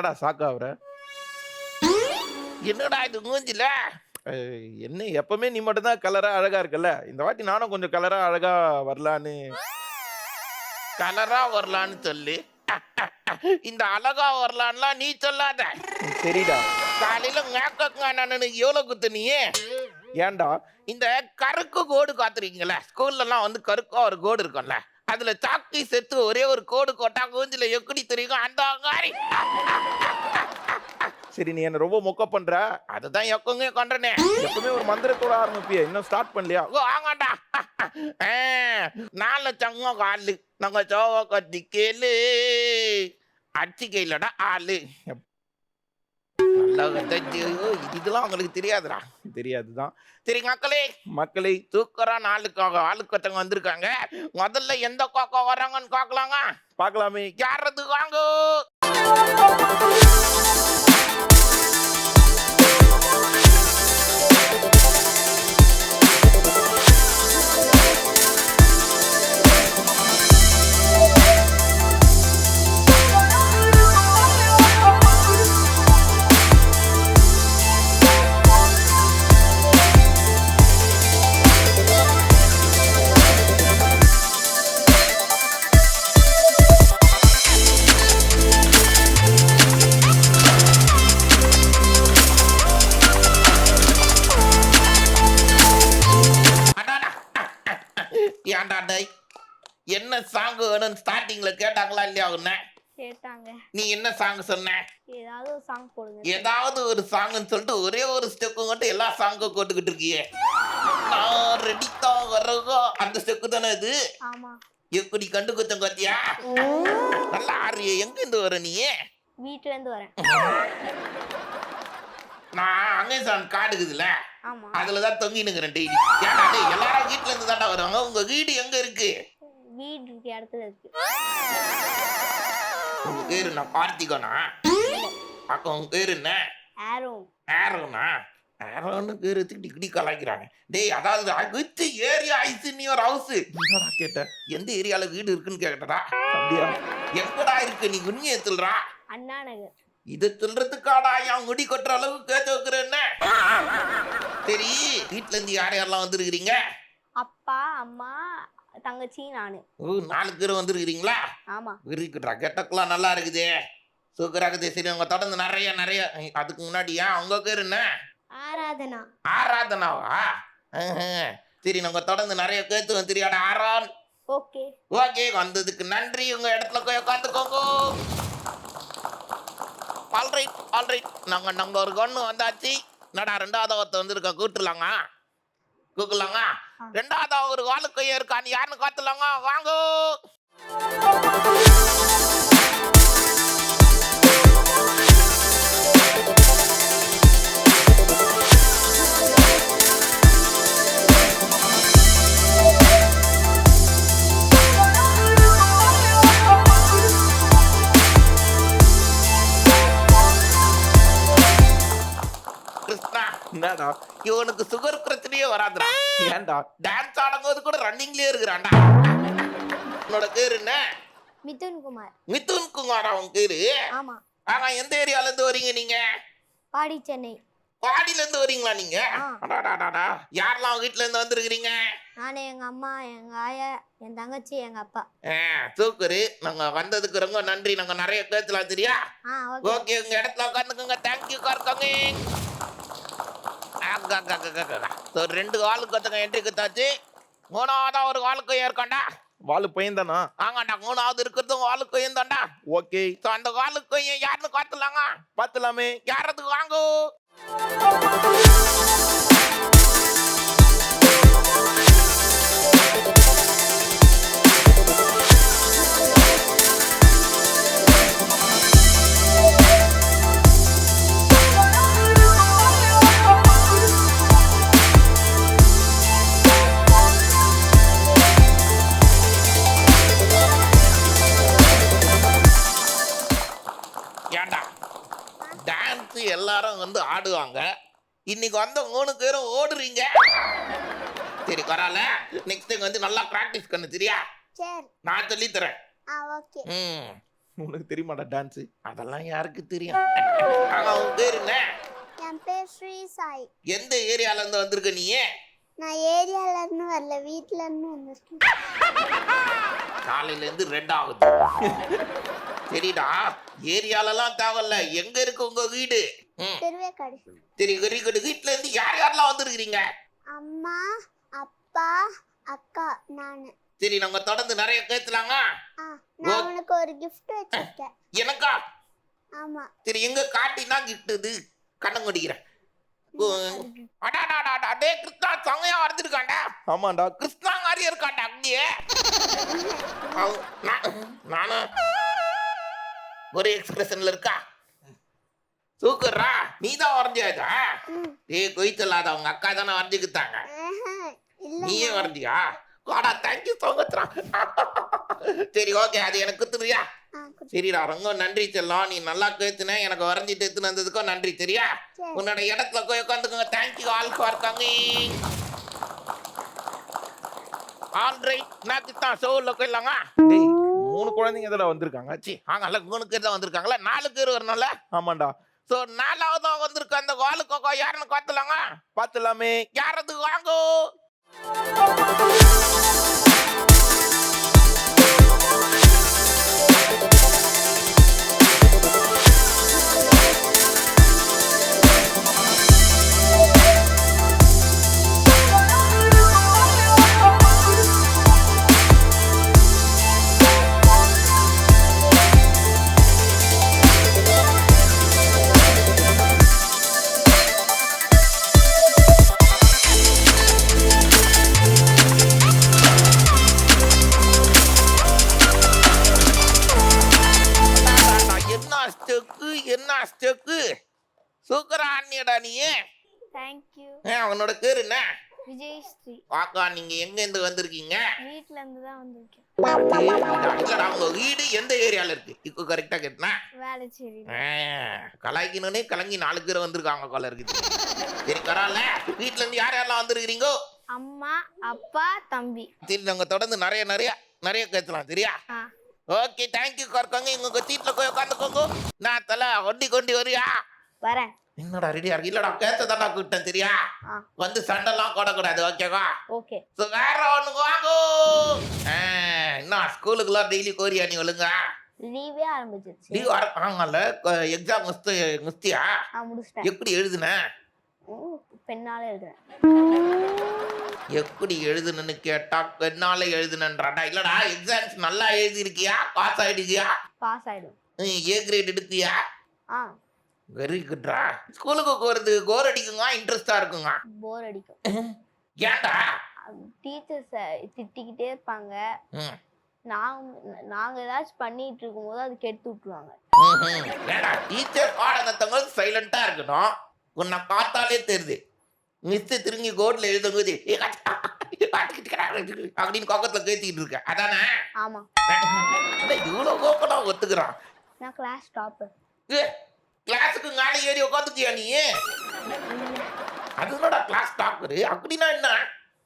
ஏன்டா சாக்காவுற? என்னடா இது மூஞ்சில? என்ன எப்பவுமே நீ மட்டும் தான் கலரா அழகா இருக்கல்ல. இந்த வாட்டி நானும் கொஞ்சம் கலரா அழகா வரலான்னு. கலரா வரலான்னு சொல்லி இந்த அழகா வரலான்லாம் நீ சொல்லாத. சரிடா. காலையில நானு எவ்வளவு குத்து நீ? ஏன்டா? இந்த கருக்கு கோடு காத்துறீங்களே, ஸ்கூல்லலாம் வந்து கருக்கா ஒரு கோடு இருக்கும்ல, அதுல சாக்கி செத்து ஒரே ஒரு கோடு கோட்டா மூஞ்சில எப்படி தெரியும் அந்த மாதிரி. சரி, நீ என்ன ரொம்ப மொக்க பண்ற. அதுதான் எப்பவுமே கொண்டனே. எப்பவுமே ஒரு மந்திரத்தோட ஆரம்பிப்பியே, இன்னும் ஸ்டார்ட் பண்ணலையா? வாங்கடா. நாலு சங்கம் காலு நாங்க சோவ கத்தி கேளு அச்சு கையிலடா ஆளு. நல்லா இதெல்லாம் உங்களுக்கு தெரியாதுடா. தெரியாதுதான். சரி மக்களே, மக்களை தூக்கறா நாளுக்காக ஆளுக்கு ஒருத்தவங்க வந்திருக்காங்க. முதல்ல எந்த காக்கா வர்றாங்கன்னு பார்க்கலாங்க. பார்க்கலாமே. யாரது வாங்க. ஏன்டா டேய், என்ன சாங் வேணும்னு ஸ்டார்டிங்ல கேட்டாங்களா இல்லையா உன்ன? கேட்டாங்க. நீ என்ன சாங் சொன்ன? ஏதாவது ஒரு சாங் போடுங்க. ஏதாவது ஒரு சாங்னு சொல்லிட்டு ஒரே ஒரு ஸ்டெப் மட்டும் எல்லா சாங்கும் போட்டுக்கிட்டு இருக்கியே. நான் ரெடித்தா வரகோ அந்த ஸ்டெப் தானே இது? ஆமா. எப்படி கண்டுக்குத்தம் காத்தியா? நல்லா ஆறிய. எங்க இருந்து வர நீ? வீட்ல இருந்து வரேன். நான் அமேசான் கார்டு இருக்குதுல்ல, ஆமா. அதுலதான் தொங்கினுங்கிறேன் டெய்லி. ஏன்டா டேய், எல்லாரும் வீட்டுல இருந்து தாண்டா வருவாங்க. உங்க வீடு எங்க இருக்கு? வீடு இருக்க இடத்துல இருக்கு. உங்க பேரு நான் கார்த்திகனா? அக்கா உங்க பேரு என்ன? ஆரோ. ஆரோனா? ஆரோன்னு பேரு டிகிடி கலாய்க்கிறாங்க. டேய், அதாவது அகுத்து ஏரியா ஐஸ் நீ ஒரு ஹவுஸ். என்னடா கேட்ட? எந்த ஏரியால வீடு இருக்குன்னு கேட்டடா. அப்படியா? எங்கடா இருக்கு? நீ உண்மையை சொல்றா. அண்ணா நகர். இது சொல்றதுக்காடா என் முடி கொட்டுற அளவுக்கு கேட்டு வைக்கிறேன்னு. சரி, வீட்டுல இருந்து யார் யாரெல்லாம் வந்துருக்கிறீங்க? அப்பா, அம்மா, தங்கச்சி, நானு. ஓ, 4 பேர் வந்துருக்கிறீங்களா? ஆமா. இருக்குடா, கெட்டக்கெல்லாம் நல்லா இருக்குது, சூப்பரா இருக்குது. சரி, உங்க தொடர்ந்து நிறைய நிறைய. அதுக்கு முன்னாடி உங்க பேர் என்ன? ஆராதனா. ஆராதனாவா? சரி, உங்க தொடர்ந்து நிறைய கேத்து வந்துரியாடா ஆரான். ஓகே. ஓகே, வந்ததுக்கு நன்றி. உங்க இடத்துல போய் உட்காந்துக்கோங்க. Alright alright. நாங்க ஒரு கொண்டு வந்தாச்சு. என்னடா ரெண்டாவது ஒருத்த வந்துருக்கா, கூட்டுலாங்க கூக்கலாங்க. ரெண்டாவது ஒரு ஆளுக்கு இருக்கான்னு யாருன்னு காத்துலாங்க. வாங்க. கிருஷ்ணா, என்னடா? இவனுக்கு சுகர் பிரச்சனையே வராதுடா. ஏன்டா? டான்ஸ் ஆடும்போது கூட ரன்னிங்லயே இருக்கிறான்டா. உன்னோட பேரு என்ன? மிதுன் குமார். மிதுன் குமாரா உன் பேரு? ஆமா. ஆனா எந்த ஏரியால இருந்து வரீங்க நீங்க? பாடி சென்னை. பாடியில இருந்து வரீங்களா நீங்க? அடாடாடாடா. யாரெல்லாம் வீட்டுல இருந்து வந்திருக்கிறீங்க? நானே, எங்க அம்மா, எங்க ஆயா, என் தங்கச்சி, எங்க அப்பா. சூப்பரு. நாங்க வந்ததுக்கு ரொம்ப நன்றி. நாங்க நிறைய பேசலாம் சரியா? ஓகே. ஓகே, உங்க இடத்துல உட்காந்துக்கோங்க. தேங்க்யூ கார்க்கோங்க. ரெண்டு ஆளுக்கு ஒருத்தங்க என்ட்ரி குத்தாச்சு. மூணாவதா ஒரு ஆளுக்கு ஏற்காண்டா. வாலு பையன் தானா? ஆமாண்டா, மூணாவது இருக்கிறது ஆளுக்கு பையன்தாண்டா. ஓகே. அந்த ஆளுக்கு பையன் யாருன்னு காத்துலாங்க. பார்த்துலாமே. யாரதுக்கு வாங்க. ஏண்டா, டான்ஸ் எல்லாரும் வந்து ஆடுவாங்க. இன்னைக்கு வந்த 3 பேரும் ஓடுறீங்க. சரி, பரவாயில்ல. நெக்ஸ்ட் டைம் வந்து நல்லா பிராக்டிஸ் பண்ணு சரியா? சரி. நான் சொல்லி தரேன். ஓகே. உனக்கு தெரியுமாடா டான்ஸ்? அதெல்லாம் யாருக்கு தெரியும்? ஆனா உன் பேர் என்ன? என் பேர் ஸ்ரீ சாய். எந்த ஏரியால இருந்து வந்திருக்க நீ? நான் ஏரியால இருந்து வரல, வீட்ல இருந்து வந்திருக்கேன். காலையில இருந்து 2 ஆகுது. சரிடா, ஏரியாலலாம் தேவையில்ல, எங்க இருக்கு உங்க வீடு? திருவேக்காடு. சரி, வெரி குட். வீட்ல இருந்து யார் யாரெல்லாம் வந்திருக்கீங்க? அம்மா, அப்பா, அக்கா, நானு. சரி, நாங்க தொடர்ந்து நிறைய கேட்கலாங்க. நான் உனக்கு ஒரு gift வச்சிருக்கேன். எனக்கா? ஆமா. சரி, எங்க காட்டினா கிஃப்ட் இது? கண்ணம் கொடிக்கிறேன். அடாடாடா, டே கிருஷ்ணா சங்கையா வந்திருக்காண்டா. ஆமாண்டா. கிருஷ்ணா மாதிரி இருக்காண்டா அப்படியே. நானும் ஒரு எக்ஸ்பிரஷன்ல இருக்கா. சூக்கர்ரா, நீ தான் வரைஞ்சாதா? ஏய் கொய்த்தலாத, அவங்க அக்கா தானே வரைஞ்சுக்கிட்டாங்க. நீயே வரைஞ்சியா? வாடா, தேங்க்யூ ஸோ மச்ரா. சரி, ஓகே, அது எனக்கு குத்துறியா? சரிடா, ரொம்ப நன்றி செல்லம். நீ நல்லா கேத்துன, எனக்கு வரைஞ்சிட்டு எடுத்துன்னு வந்ததுக்கும் நன்றி. சரியா? உன்னோட இடத்துல போய் உட்காந்துக்கோங்க. Thank you all for coming. Alright, நான் தான் ஷோவில் போயிடலாங்க. டேய் 3 குழந்தைங்க எதுல வந்திருக்காங்க? சி, ஆங்கல்ல 3 பேர் தான் வந்திருக்காங்களா? 4 பேர் வரணும்ல? ஆமாண்டா. ஸோ 4வதா வந்திருக்க அந்த வாலு கோக்கோ யாருன்னு பார்த்துலாங்க. பாத்துலாமே. யாரது வாங்கோ? என்ன ஸ்டெக்கு சூக்கரா அண்ணியடா நீ. Thank you. அவனோட பேர் என்ன? விஜய் ஸ்ரீ. வாக்கா, நீங்க எங்க இருந்து வந்திருக்கீங்க? வீட்ல இருந்து தான் வந்திருக்கேன். இல்லடா, உங்க வீடு எந்த ஏரியால இருக்கு? இப்போ கரெக்டா கேட்டனா? வேளச்சேரி. கலாய்க்கணும்னே கலங்கி 4 பேர் வந்திருக்காங்க போல இருக்குது. சரி, பரவாயில்ல. வீட்ல இருந்து யார் யாரெல்லாம் வந்திருக்கீங்க? அம்மா, அப்பா, தம்பி. சரி, நாங்க தொடர்ந்து நிறைய கேட்கலாம். சரியா? ஓகே, தேங்க்யூ கார்க்காங்க. உங்க சீட்ல போய் உட்காந்துக்கோங்க. நான் தலை கொண்டி வரியா? வரேன். என்னடா ரெடியா இருக்கு? இல்லடா, கேட்டதாடா கூப்பிட்டேன். சரியா? வந்து சண்டைலாம் போடக்கூடாது. ஓகேவா? ஓகே. ஸோ வேற ஒன்று வாங்கோ. என்ன ஸ்கூலுக்குலாம் டெய்லி கோரியா நீ ஒழுங்கா? லீவே ஆரம்பிச்சிருச்சு. லீவ் ஆங்கல்ல, எக்ஸாம் முஸ்தியா? முடிச்சிட்டேன். எப்படி எழுதுன? பெண்ணால எழுதுறேன். எப்படி எழுதுனன்னு கேட்டா பெண்ணால எழுதுனன்றாடா. இல்லடா, எக்ஸாம்ஸ் நல்லா எழுதிருக்கியா? பாஸ் ஆயிடுச்சியா? பாஸ் ஆயிடும். ஏ கிரேட் எடுத்தியா? வெரி குட்ரா. ஸ்கூலுக்கு போறது போர் அடிக்குங்க, இன்ட்ரெஸ்டா இருக்குங்க? போர் அடிக்கும். ஏன்டா? டீச்சர்ஸ் திட்டிக்கிட்டே இருப்பாங்க. நாங்க ஏதாச்சும் பண்ணிட்டு இருக்கும்போது அது கெடுத்து விட்டுருவாங்க. ஏடா, டீச்சர் பாடத்தவங்க சைலண்டா இருக்கணும். உன்னை பார்த்தாலே தெரியுது. மிஸ் திரும்பி கோட்ல எழுதும்போது அப்படின்னு கோக்கத்துல கேத்திக்கிட்டு இருக்க. அதானே? ஆமா. இவ்வளவு கோக்கடா ஒத்துக்கிறான். நான் கிளாஸ் டாப்பர். கிளாஸுக்கு மேலே ஏறி உட்காந்துட்டியா நீ? அதுனடா கிளாஸ் டாப்பரு. அப்படின்னா என்ன?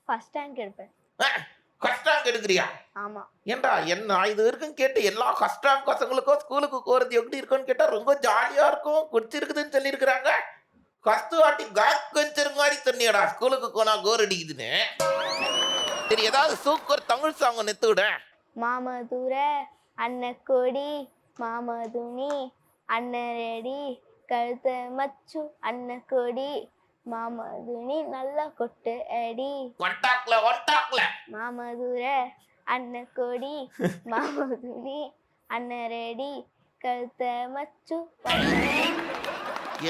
ஃபர்ஸ்ட் ரேங்க் எடுப்பேன். ஃபர்ஸ்ட் ரேங்க் எடுக்கிறியா? ஆமா. ஏன்டா, என்ன இது வரைக்கும் கேட்டு எல்லா ஃபர்ஸ்ட் ரேங்க் பசங்களுக்கும் ஸ்கூலுக்கு போறது எப்படி இருக்குன்னு கேட்டா ரொம்ப ஜாலியா இருக்கும், பிடிச்சிருக்குதுன்னு சொல்லியிருக்கிறாங்க. ஃபர்ஸ்ட் வாட்டி பேக் பெஞ்சர் மாதிரி சொன்னியடா ஸ்கூலுக்கு போனா கோர் அடிக்குதுன்னு. சரி, ஏதாவது சூப்பர் தமிழ் சாங் நெத்து விட. மாமதுர அன்னக்கொடி மாமதுனி அன்னரெடி கழுத்த மச்சு அன்னக்கொடி மாமதுனி நல்லா கொட்டு அடி. ஒன்டாக்ல மாமதுர அன்னக்கொடி மாமதுனி அன்னரெடி கழுத்த மச்சு.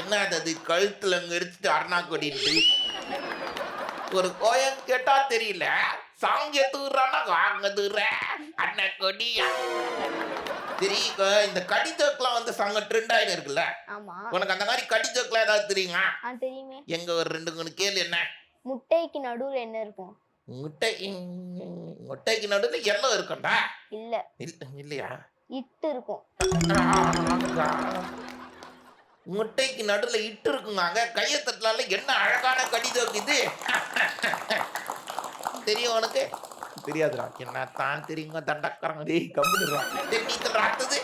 என்ன அது கழுத்துல எடுத்துட்டு அருணா கொடிட்டு ஒரு கோயம் கேட்டா தெரியல. சாங் எத்துறானா வாங்க தூர அண்ணா கொடியா. சரி, இந்த கடிதோக்கெல்லாம் வந்து சாங்க ட்ரெண்ட் ஆயிட்டு இருக்குல்ல? ஆமா. உனக்கு அந்த மாதிரி கடிதோக்கெல்லாம் ஏதாவது தெரியுமா? தெரியுமே. எங்க ஒரு 2 கேளு. என்ன? முட்டைக்கு நடுவுல என்ன இருக்கும்? முட்டைக்கு நடுவுல எல்லாம் இருக்கும்டா. இல்லையா? இட்டு இருக்கும். முட்டைக்கு நடுவுல இட்டு இருக்குங்க. கையை தட்டலால. என்ன அழகான கடிதம் இது. தெரியும் உனக்கு? தெரியாதுடா. என்ன தான் தெரியுங்க தண்டக்கறாங்க. டேய் கம்முனுடா. நீச்சல் ராத்தது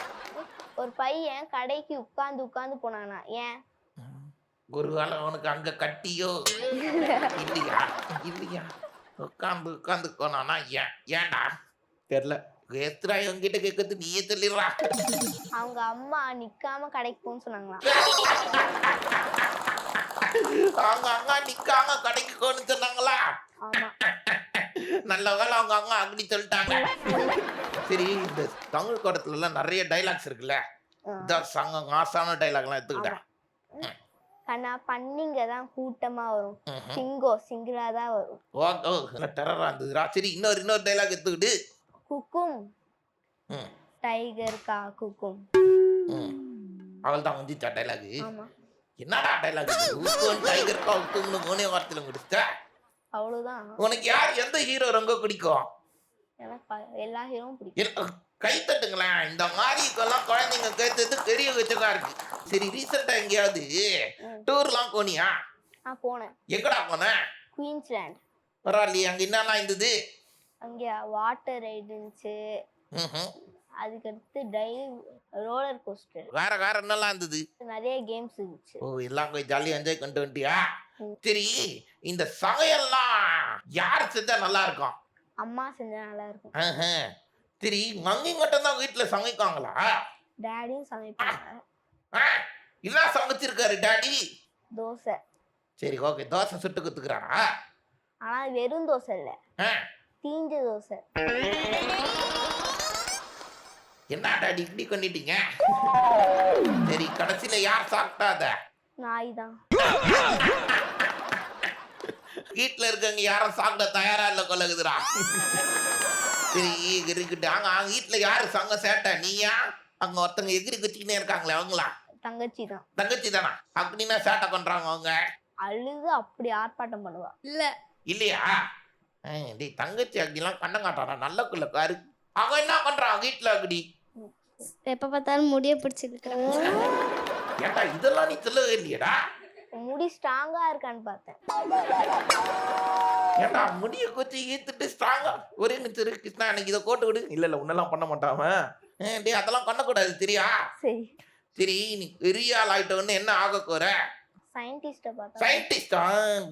ஒரு பையன் கடைக்கு உட்கார்ந்து உட்கார்ந்து போனானா ஏன்? ஒருவேளை அவனுக்கு அங்க கட்டியோ இல்லையா இல்லையா உட்காந்து உட்காந்து போனானா ஏன்டா தெரியல. எத்தரா என்கிட்ட கேட்கறது நீயே சொல்லிடுறா. அவங்க அம்மா நிக்காம கடைக்கு போன்னு சொன்னாங்களாம். அவங்க அங்க நிக்காம கடைக்கு கொண்டு சொன்னாங்களா? ஆமா. நல்ல வேளை அவங்க அங்க அப்படி சொல்லிட்டாங்க. சரி, இந்த தமிழ் படத்துல எல்லாம் நிறைய டைலாக்ஸ் இருக்குல்ல, இதான் சங்கம் ஆசான டைலாக் எல்லாம் எடுத்துக்கிட்டேன். கண்ணா பண்ணிங்க தான் கூட்டமா வரும், சிங்கம் சிங்கிளா தான் வரும். ஓ டெரரா இருந்ததுடா. சரி, இன்னொரு டைலாக் எடுத்துக்கிட்டு குக்கும் ம், டைகர் கா குக்கும். ம். அவள் தான் வந்துச்சா டைலாக்? ஆமா, என்னடா டைலாக்? டைகர் கவுத்தும்னு மூணே வார்த்தையில முடிச்சிட்ட. அவ்வளவுதான். உனக்கு யார் எந்த ஹீரோ ரொம்ப பிடிக்கும்? எனக்கு எல்லா ஹீரோவும் பிடிக்கும். கை தட்டுங்களேன். இந்த மாதிரி இப்பெல்லாம் குழந்தைங்க கேட்டது பெரிய வச்சதா இருக்கு. சரி, ரீசெண்டா எங்கேயாவது டூர்லாம் போனியா? நான் போனேன். எங்கடா போன? குயின்ஸ்லாண்ட். பரவாயில்லையே, அங்க என்னெல்லாம் இருந்தது? அங்க வாட்டர் ரைடு இருந்துச்சு, ம்ஹும். அதுக்கடுத்து ரோலர் கோஸ்டர், வேற என்னெல்லாம் இருந்தது? நிறைய கேம்ஸ் இருந்துச்சு. ஓ, எல்லாம் போய் ஜாலியா என்ஜாய் பண்ணிட்டு வந்துட்டியா? ம். சரி, இந்த சமையல்லாம் யார் செஞ்சா நல்லா இருக்கும்? அம்மா செஞ்சா நல்லா இருக்கும். ஆஹா. சரி, மங்கி மட்டும் தான் வீட்டுல சமைக்காங்களா? டேடியும் சமைப்பாங்க. ஆ, என்ன சமைச்சிருக்காரு டாடி? தோசை. சரி, ஓகே, தோசை சுட்டு குத்துக்கிறாரா? ஆனா வெறும் தோசை இல்ல, ஆ, தீஞ்ச தோசை. என்ன டாடி இப்படி பண்ணிட்டீங்க? சரி, கடைசியில யார் சாப்பிட்டாத? நாய் தான். வீட்டுல இருக்கவங்க யாரும் சாப்பிட தயாரா இல்ல கொள்ளகுதுரா. சரி, இருக்கட்டு. அங்க வீட்டுல யாரு சங்க சேட்டை? நீயா? அங்க ஒருத்தங்க எகிரி குச்சிக்கினே இருக்காங்களே, அவங்களா? தங்கச்சி தான். தங்கச்சி தானா? அப்படின்னா சேட்டை பண்றாங்க அவங்க? அழுது அப்படி ஆர்ப்பாட்டம் பண்ணுவா. இல்ல இல்லையா? டேய், தங்கச்சி அப்படிலாம் கண்ண காட்டாரா? நல்ல குள்ள காரு. அவன் என்ன பண்றான் வீட்டுல அப்படி? எப்ப பார்த்தாலும் முடிய பிடிச்சிருக்கிறேன். ஏட்டா, இதெல்லாம் நீ சொல்லவே இல்லையடா. முடி ஸ்ட்ராங்கா இருக்கான்னு பார்த்தேன். ஏட்டா, முடிய கொச்சி ஈத்துட்டு ஸ்ட்ராங்கா ஒரே நிமிஷம் இரு கிருஷ்ணா, எனக்கு இதை கோட்டு விடு. இல்ல உன்னெல்லாம் பண்ண மாட்டாம. டேய், அதெல்லாம் பண்ணக்கூடாது தெரியா? சரி, சரி, நீ பெரிய ஆள் ஆயிட்டவன்னு என்ன ஆக போற? சயின்டிஸ்ட பார்த்தா. சயின்டிஸ்டா?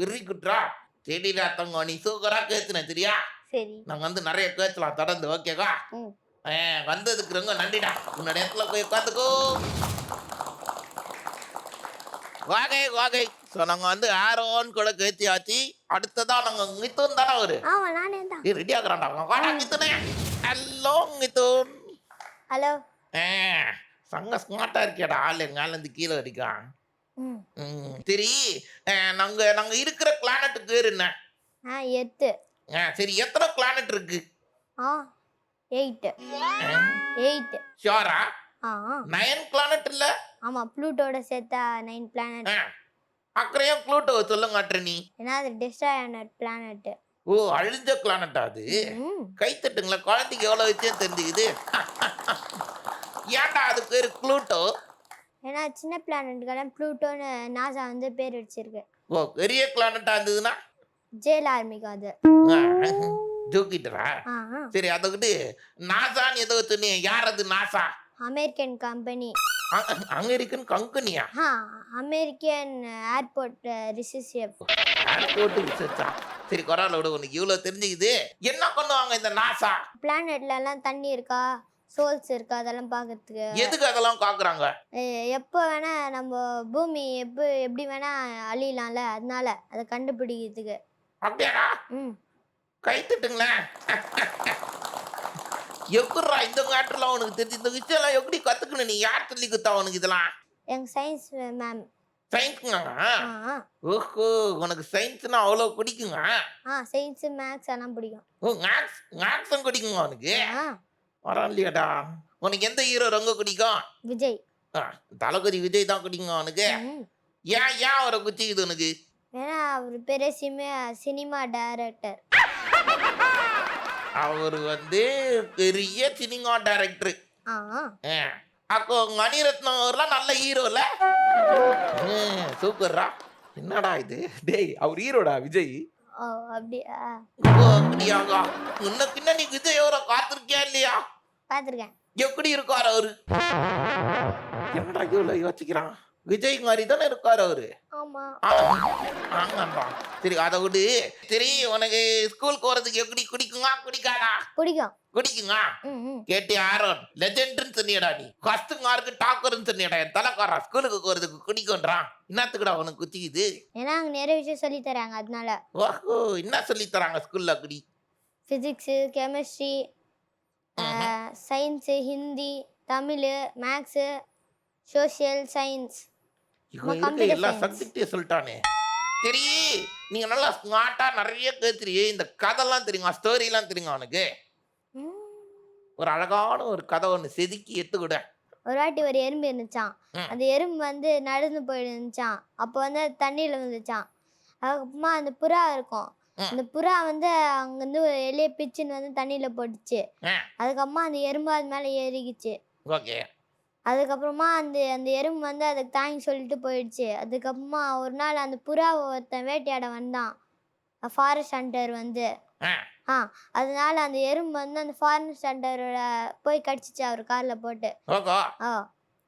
வெரி குட்ரா. சரிடா தங்கம், நீ சூப்பரா கேத்துன சரியா? சரி. நாங்க வந்து நிறைய கேட்கலாம் தொடர்ந்து, ஓகேவா? ம். வந்ததுக்கு ரொம்ப நன்றிடா. உன்னோட இடத்துல போய் உட்காந்துக்கோ. வாகை. ஸோ நாங்கள் வந்து ஆரோன்னு கூட கேத்தியாச்சு. அடுத்ததான் நாங்கள் மிதுன் தானே ஒரு ஆமா, நானே தான். ரெடி ஆகுறான்டா. வாடா மிதுனே. ஹலோ மிதுன். ஹலோ. சங்க ஸ்மார்ட்டா இருக்கியாடா. ஆள் எங்காலேருந்து கீழே வரைக்கும். சரி, நாங்க இருக்கிற பிளானட் பேர் என்ன? 8. சரி, எத்தனை பிளானட் இருக்கு? 8. ஷியோரா? ஆ 9 பிளானட் இல்ல? ஆமா, ப்ளூட்டோட சேர்த்தா 9 பிளானட். அக்கறையும் ப்ளூட்டோ சொல்லுங்காட்டுற நீ. ஏன்னா அது டிஸ்ட்ராய் ஆன பிளானட். ஓ, அழிஞ்ச பிளானட்டா அது? கை தட்டுங்களா, குழந்தைக்கு எவ்வளவு விஷயம் தெரிஞ்சுக்குது. ஏன்டா அது பேரு ப்ளூட்டோ? ஏன்னா சின்ன பிளானட்டுக்கெல்லாம் ப்ளூட்டோன்னு நாசா வந்து பேர் வச்சிருக்கு. ஓ, பெரிய பிளானட்டா இருந்ததுன்னா ஜெயில் ஆர்மிக்கு அது. ஜூக்கிட்டரா? சரி, அதுக்கிட்டு நாசான்னு ஏதோ சொன்னீங்க. யார் அது நாசா? American company. அமெரிக்கன் கம்பெனியா? American airport research. ஏர்போர்ட் ரிசர்ச்சா? சரி, கொரால விட, உனக்கு இவ்வளோ தெரிஞ்சுக்குது. என்ன பண்ணுவாங்க இந்த நாசா? பிளானட்ல எல்லாம் தண்ணி இருக்கா, சோல்ஸ் இருக்கா, அதெல்லாம் பார்க்கறதுக்கு. எதுக்கு அதெல்லாம் காக்குறாங்க? எப்போ வேணா நம்ம பூமி எப்படி வேணா அழியலாம்ல, அதனால அதை கண்டுபிடிக்கிறதுக்கு. அப்படியாடா? கை தட்டுங்களேன். எப்படிடா இந்த மேட்டர்லாம் உனக்கு தெரிஞ்சு? இந்த விஷயம்லாம் எப்படி கத்துக்கணும்? நீ யார் சொல்லி கொடுத்தா உனக்கு இதெல்லாம்? எங்க சயின்ஸ் மேம். சயின்ஸுங்க? ஓஹோ, உனக்கு சயின்ஸ்னா அவ்வளோ பிடிக்குங்க? சயின்ஸ் மேக்ஸ் எல்லாம் பிடிக்கும். ஓ, மேக்ஸும் பிடிக்குங்க உனக்கு? பரவாயில்லையாடா. உனக்கு எந்த ஹீரோ ரொம்ப பிடிக்கும்? விஜய். தளபதி விஜய் தான் பிடிக்குங்க உனக்கு? ஏன் அவரை குச்சிக்குது உனக்கு? ஏன்னா அவர் பெரிய சினிமா டைரக்டர். அவர் வந்து பெரிய சினிமா டைரக்டர். அப்போ மணிரத்னம் அவர்லாம் நல்ல ஹீரோல. சூப்பர்ரா. என்னடா இது? டேய், அவர் ஹீரோடா விஜய். அப்படியா? அப்படியாங்க. முன்ன பின்ன நீ விஜய் அவரை பார்த்துருக்கியா இல்லையா? பார்த்துருக்கேன். எப்படி இருக்காரு அவரு? என்னடா இவ்வளவு யோசிக்கிறான்? விஜய் மாதிரி தானே இருக்காரு அவரு. ஆமா. ஆ, ஆமாண்டா. சரி அதை விடு. சரி உனக்கு ஸ்கூலுக்கு போறதுக்கு எப்படி குடிக்குமா குடிக்காதா? பிடிக்கும். குடிக்குங்க. ம் ம். கேட்டி ஆரோன் லெஜெண்ட்னு சொன்னியடா நீ. கஸ்துங்காருக்கு டாக்கர்னு சொன்னியடா. என் தலைக்காரா ஸ்கூலுக்கு போறதுக்கு குடிக்கொன்றான். என்னத்துக்குடா உனக்கு குச்சிக்குது? ஏன்னா அங்கே நிறைய விஷயம் சொல்லி தராங்க அதனால. ஓஹோ, என்ன சொல்லி தராங்க ஸ்கூல்ல குடி? Physics, chemistry, science, Hindi, Tamil, maths, social science, இவன் இருக்க computer எல்லா science. சப்ஜெக்டையும் சொல்லிட்டானே. சரி நீங்க நல்லா ஸ்மார்ட்டா நிறைய கேட்குறியே. இந்த கதைலாம் தெரியுமா? ஸ்டோரிலாம் தெரியுமா உனக்கு? ஒரு அழகான ஒரு கதை ஒன்று செதுக்கி எடுத்துக்கூட. ஒரு வாட்டி ஒரு எறும்பு இருந்துச்சான். ம். அந்த எறும்பு வந்து நடந்து போயிருந்துச்சான். அப்போ வந்து அது தண்ணியில் வந்துச்சான். அதுக்கப்புறமா அந்த புறா இருக்கும். ம். அந்த புறா வந்து அங்கேருந்து ஒரு எலியை பிச்சுன்னு வந்து தண்ணியில் போட்டுச்சு. அதுக்கப்புறமா அந்த எறும்பு அது மேலே ஏறிக்கிச்சு. ஓகே. அதுக்கப்புறமா அந்த அந்த எறும்பு வந்து அதுக்கு தாங்கி சொல்லிட்டு போயிடுச்சு. அதுக்கப்புறமா ஒரு நாள் அந்த புறாவை ஒருத்தன் வேட்டையாட வந்தான். ஃபாரஸ்ட் ஹண்டர் வந்து. அதனால அந்த எறும்பு வந்து அந்த ஃபாரஸ்ட் ஹண்டரோட போய் கடிச்சிச்சு அவர் காலில் போட்டு. ஓகோ.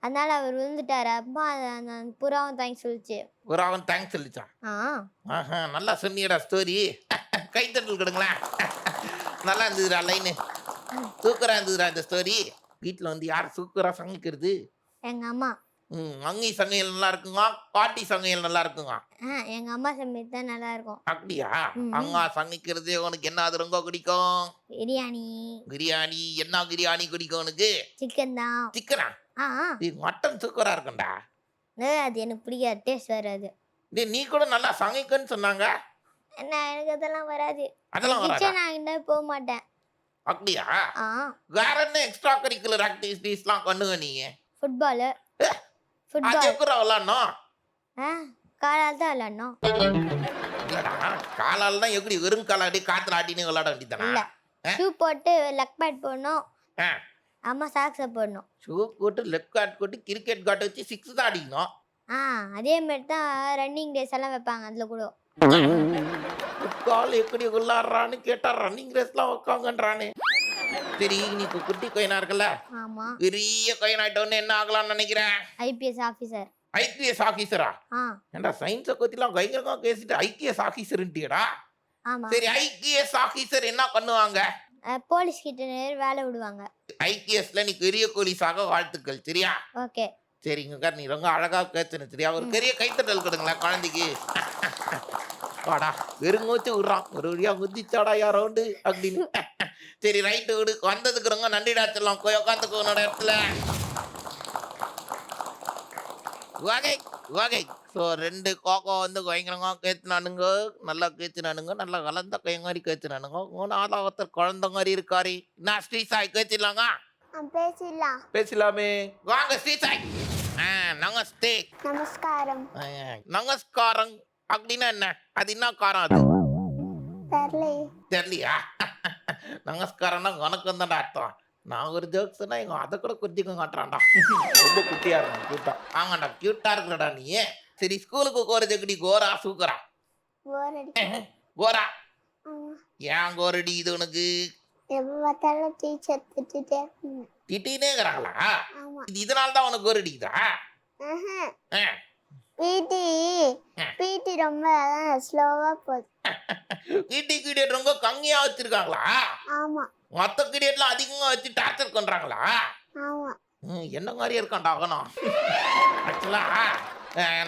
அதனால அவர் விழுந்துட்டாரு. அப்பா அந்த அந்த புறாவும் தாங்கி சொல்லிச்சு. ஒரு அவன் தேங்க்ஸ் சொல்லிச்சான். ஆ ஆஹா, நல்லா சொன்னியடா ஸ்டோரி. கைத்தட்டல் கொடுங்களேன். நல்லா இருந்ததுடா லைனு. சூப்பரா இருந்ததுடா இந்த ஸ்டோரி. வீட்டில் வந்து யார் சூப்பரா சமைக்கிறது? எங்கள் அம்மா. மங்கி சமையல் நல்லா இருக்குங்க, பாட்டி சமையல் நல்லா இருக்குங்க. எங்கள் அம்மா சமையல் தான் நல்லா இருக்கும். அப்படியா? ம். அம்மா சமைக்கிறது உனக்கு என்ன அது ரொம்ப பிடிக்கும்? பிரியாணி, பிரியாணி. என்ன பிரியாணி பிடிக்கும் உனக்கு? சிக்கன் தான். சிக்கனா? ஆ மட்டன் சூப்பரா இருக்கும்டா. அது எனக்கு பிடிக்காது. டேஸ்ட் வராது. டேய், நீ கூட நல்லா சமைக்கன்னு சொன்னாங்க. என்ன எனக்கு அதெல்லாம் வராது. அதெல்லாம் வராதா? கிச்சன் ஆகிட்டா போக மாட்டேன். அப்படியா? ஆ வேற என்ன எக்ஸ்ட்ரா கரிக்குலர் ஆக்டிவிட்டிஸ்லாம் பண்ணுங்க நீங்க? ஃபுட்பாலு. அது ஃபுட்பால் எப்படா விளாடணும்? காலால் தான் விளாடணும். இல்லடா, காலால் தான் எப்படி வெறும் காலாடி காத்துல ஆட்டின்னு விளாட வேண்டியதானா? இல்லை, ஷூ போட்டு லெக் பேட் போடணும். ஆ, அம்மா சாக்ஸை போடணும். ஷூ போட்டு லெஃப்ட் காட் போட்டு கிரிக்கெட் காட் வச்சு 6 தான் அடிக்கணும். அதே மாதிரி தான் ரன்னிங் ரேஸ் எல்லாம் வைப்பாங்க அதில் கூட. கால் எப்படி விளாடுறான்னு கேட்டா ரன்னிங் ரேஸ்லாம் வைக்காங்கன்றானே. சரி நீ இப்போ குட்டி கொயினா இருக்குல்ல, ஆமாம். பெரிய கொயினாயிட்டோன்னு என்ன ஆகலாம்னு நினைக்கிறேன்? IPS officer. ஐபிஎஸ் ஆஃபீஸரா? ஏன்டா சயின்ஸை பற்றிலாம் பயங்கரமா பேசிட்டு ஐபிஎஸ் ஆஃபீஸர்ன்ட்டியடா? ஆமாம். சரி ஐபிஎஸ் ஆஃபீஸர் என்ன பண்ணுவாங்க? போலீஸ் கிட்ட வேலை விடுவாங்க. ஐபிஎஸ்ல நீ பெரிய போலீஸாக வாழ்த்துக்கள். சரியா? ஓகே. சரிங்க, நீ ரொம்ப அழகா கேட்சணும். சரியா? ஒரு பெரிய கைத்தட்டல் கொடுங்களேன் குழந்தைக்கு. வாடா, வெறுங்கோச்சு விடுறான். ஒரு வழியா குதிச்சாடா யாரோண்டு அப்படின்னு. சரி ரைட்டு விடு. வந்ததுக்கு ரொம்ப நன்றிடா செல்லம். போய் உட்காந்துக்கோ உன்னோட இடத்துல. வகை வகை. ஸோ 2 கோகோ வந்து பயங்கரமா கேத்துனானுங்க. நல்லா கேத்துனானுங்க. நல்லா கலந்த கை மாதிரி கேத்துனானுங்க. மூணாவது ஒருத்தர் குழந்தை மாதிரி இருக்காரு. நான் ஸ்ரீசாய் கேச்சிடலாங்க? பேசிடலாம். பேசலாமே. வாங்க ஸ்ரீசாய். நமஸ்தே. நமஸ்காரம். நமஸ்காரம் அப்படின்னா என்ன? அது என்ன காரம் அது? தெரியலையா? நமஸ்காரம்னா உனக்கு தான்டா அர்த்தம். நான் ஒரு ஜோக் சொன்னா இவன் அதை கூட குத்திக்க காட்டுறான்டா. ரொம்ப குட்டியா இருக்கும். கியூட்டா. ஆமாண்டா, கியூட்டா இருக்கிறடா நீ. சரி ஸ்கூலுக்கு போறது எப்படி? கோரா சூக்கரா? கோரா. ஏன் கோரடி இது உனக்கு? திட்டினே இருக்கிறாங்களா? இது இதனால தான் உனக்கு கோர் அடிக்குதா? பிடி ரொம்ப ஸ்லோவா போகுது. பிடி பீரியட் ரொம்ப கம்மியா வச்சிருக்காங்களா? ஆமா மொத்த பீரியட்லாம் அதிகமா வச்சு டார்ச்சர் பண்றாங்களா? ஆமா. என்ன மாதிரியே இருக்கான்டா அவனும். ஆக்சுவலா